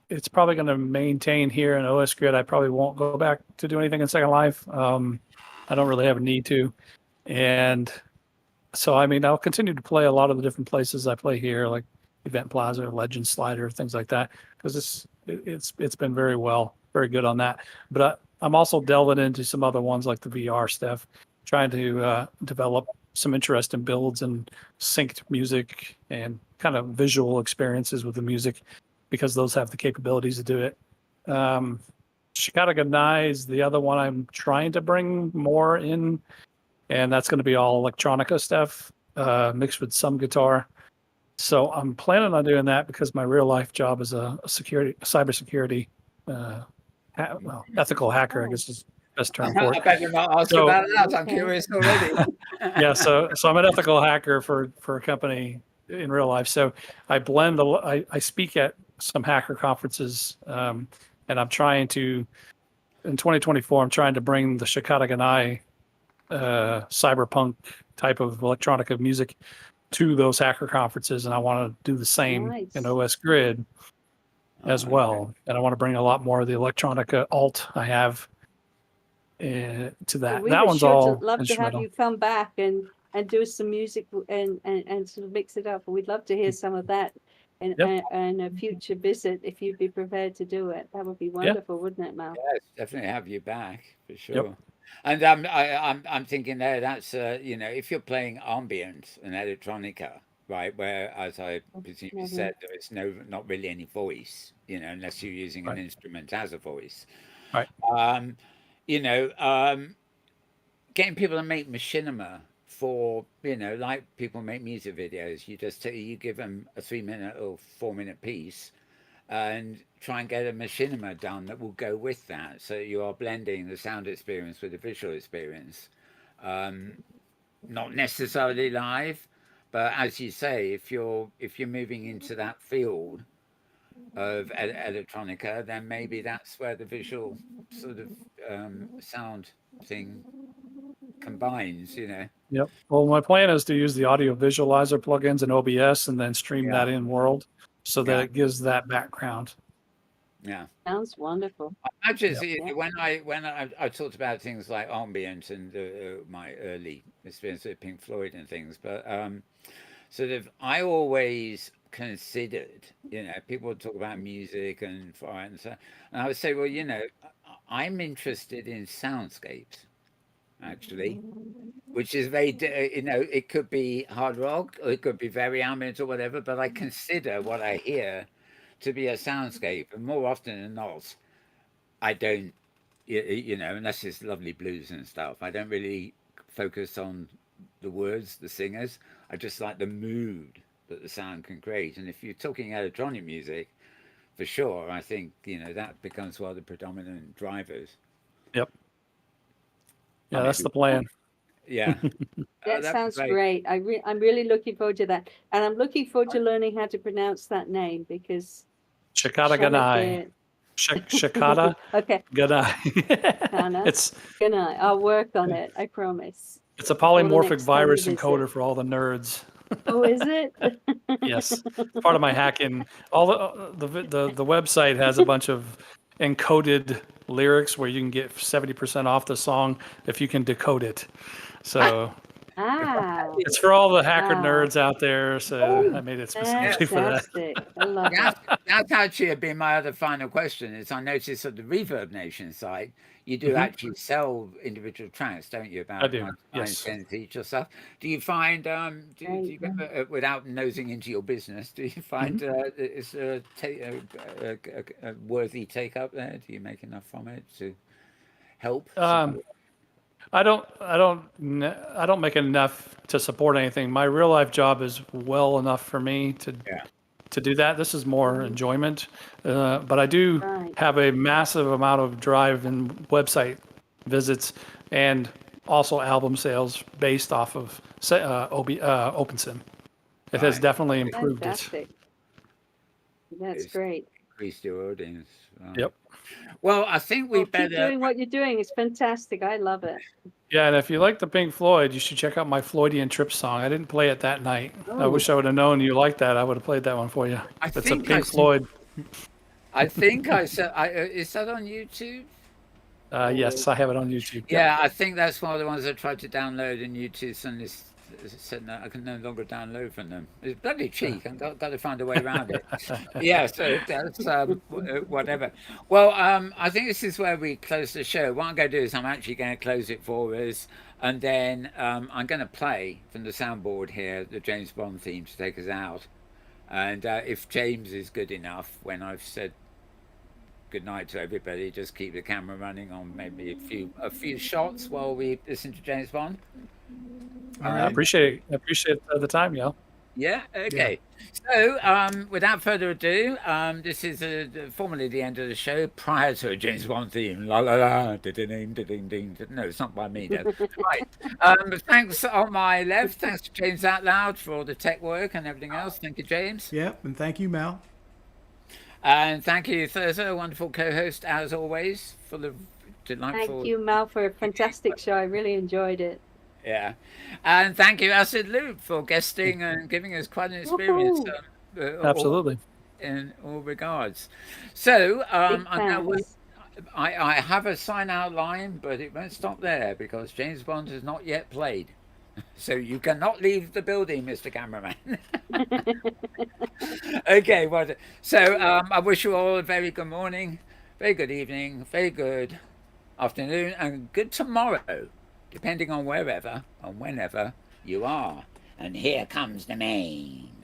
Speaker 4: it's probably going to maintain here in OS Grid. I probably won't go back to do anything in Second Life. I don't really have a need to, and so I mean I'll continue to play a lot of the different places I play here, like Event Plaza, Legend Slider, things like that, because it's been very good on that. But I'm also delving into some other ones like the VR stuff, trying to develop some interesting builds and synced music and kind of visual experiences with the music, because those have the capabilities to do it. Shikata Ganai is the other one I'm trying to bring more in, and that's going to be all electronica stuff mixed with some guitar. So I'm planning on doing that because my real life job is a cybersecurity, ethical hacker, I guess is the best term for it.
Speaker 1: I bet you're not asking about that. I'm curious already.
Speaker 4: Yeah, so I'm an ethical hacker for a company in real life. So I blend. I speak at some hacker conferences, and I'm trying to, in 2024, I'm trying to bring the Shikata Ganai cyberpunk type of electronica music to those hacker conferences, and I want to do the same in OS Grid as well. And I want to bring a lot more of the electronica alt I have to that. That one's all
Speaker 3: love to have you come back and do some music and sort of mix it up. We'd love to hear some of that in a future visit if you'd be prepared to do it. That would be wonderful, wouldn't it, Mal?
Speaker 1: Yes, definitely have you back for sure. Yep. And I'm thinking there that's if you're playing ambient and electronica, right, where, as I presume you said, there is not really any voice, unless you're using an instrument as a voice.
Speaker 4: Right.
Speaker 1: Getting people to make machinima for like people make music videos. You give them a 3-minute or 4-minute piece and try and get a machinima done that will go with that. So you are blending the sound experience with the visual experience. Not necessarily live, but as you say, if you're moving into that field of electronica, then maybe that's where the visual sort of sound thing combines.
Speaker 4: Yep. Well, my plan is to use the audio visualizer plugins in OBS and then stream that in World, so that it gives that background.
Speaker 1: Yeah,
Speaker 3: sounds wonderful.
Speaker 1: I just when I talked about things like ambient and my early experience with Pink Floyd and things, but sort of I always considered, people would talk about music and so, and I would say, well, I'm interested in soundscapes, actually, which is very, it could be hard rock or it could be very ambient or whatever, but I consider what I hear to be a soundscape. And more often than not, I don't, unless it's lovely blues and stuff, I don't really focus on the words, the singers. I just like the mood that the sound can create. And if you're talking electronic music, for sure, I think, that becomes one of the predominant drivers.
Speaker 4: Yep. Yeah, that's the plan.
Speaker 1: Yeah.
Speaker 3: That sounds great. I'm really looking forward to that. And I'm looking forward to learning how to pronounce that name because
Speaker 4: Shikata Ganai. Shikata
Speaker 3: okay.
Speaker 4: Ganai. It's
Speaker 3: Ganai. I'll work on it. I promise.
Speaker 4: It's a polymorphic virus encoder for all the nerds.
Speaker 3: Oh, is it?
Speaker 4: Yes, part of my hacking. All the website has a bunch of encoded lyrics where you can get 70% off the song if you can decode it. So it's for all the hacker nerds out there. So I made it specifically for that.
Speaker 3: I love it.
Speaker 1: That's actually been my other final question. Is I noticed at the Reverb Nation site, you do actually sell individual tracks, don't you? About
Speaker 4: I do. Yes.
Speaker 1: each or stuff. Do you find, do you ever, without nosing into your business, do you find it's a worthy take up there? Do you make enough from it to help?
Speaker 4: I don't make enough to support anything. My real life job is well enough for me to do that. This is more enjoyment, but I do have a massive amount of drive in website visits and also album sales based off of OpenSim. It has definitely improved it.
Speaker 3: That's great.
Speaker 1: Increased your audience.
Speaker 4: Yep.
Speaker 1: Well, I think we better
Speaker 3: keep doing what you're doing. It's fantastic. I love it.
Speaker 4: Yeah, and if you like the Pink Floyd, you should check out my Floydian Trip song. I didn't play it that night. I wish I would have known you liked that. I would have played that one for you. It's a Pink Floyd.
Speaker 1: I think I said, is that on YouTube?
Speaker 4: Yes, I have it on YouTube.
Speaker 1: Yeah, I think that's one of the ones I tried to download, and YouTube suddenly said no, I can no longer download from them. It's bloody cheek. I've got to find a way around it. Yeah, so that's whatever. Well, I think this is where we close the show. What I'm going to do is I'm actually going to close it for us, and then I'm going to play from the soundboard here the James Bond theme to take us out. And if James is good enough, when I've said good night to everybody, just keep the camera running on maybe a few shots while we listen to James Bond.
Speaker 4: All right. I appreciate the time, y'all.
Speaker 1: Yeah. Okay. Yeah. So, without further ado, this is formally the end of the show prior to a James Bond theme. La la la. Ding ding ding. No, it's not by me. Right. Thanks on my left. Thanks to James Atloud for all the tech work and everything else. Thank you, James.
Speaker 2: Yep, and thank you, Mal.
Speaker 1: And thank you, Thurza, a wonderful co-host as always, for the delightful.
Speaker 3: Thank you, Mal, for a fantastic show. I really enjoyed it.
Speaker 1: Yeah, and thank you, Acid Loop, for guesting and giving us quite an experience.
Speaker 4: Absolutely.
Speaker 1: In all regards. So, I have a sign-out line, but it won't stop there because James Bond has not yet played. So you cannot leave the building, Mr. Cameraman. Okay, well, so I wish you all a very good morning, very good evening, very good afternoon, and good tomorrow, depending on wherever and whenever you are. And here comes the main.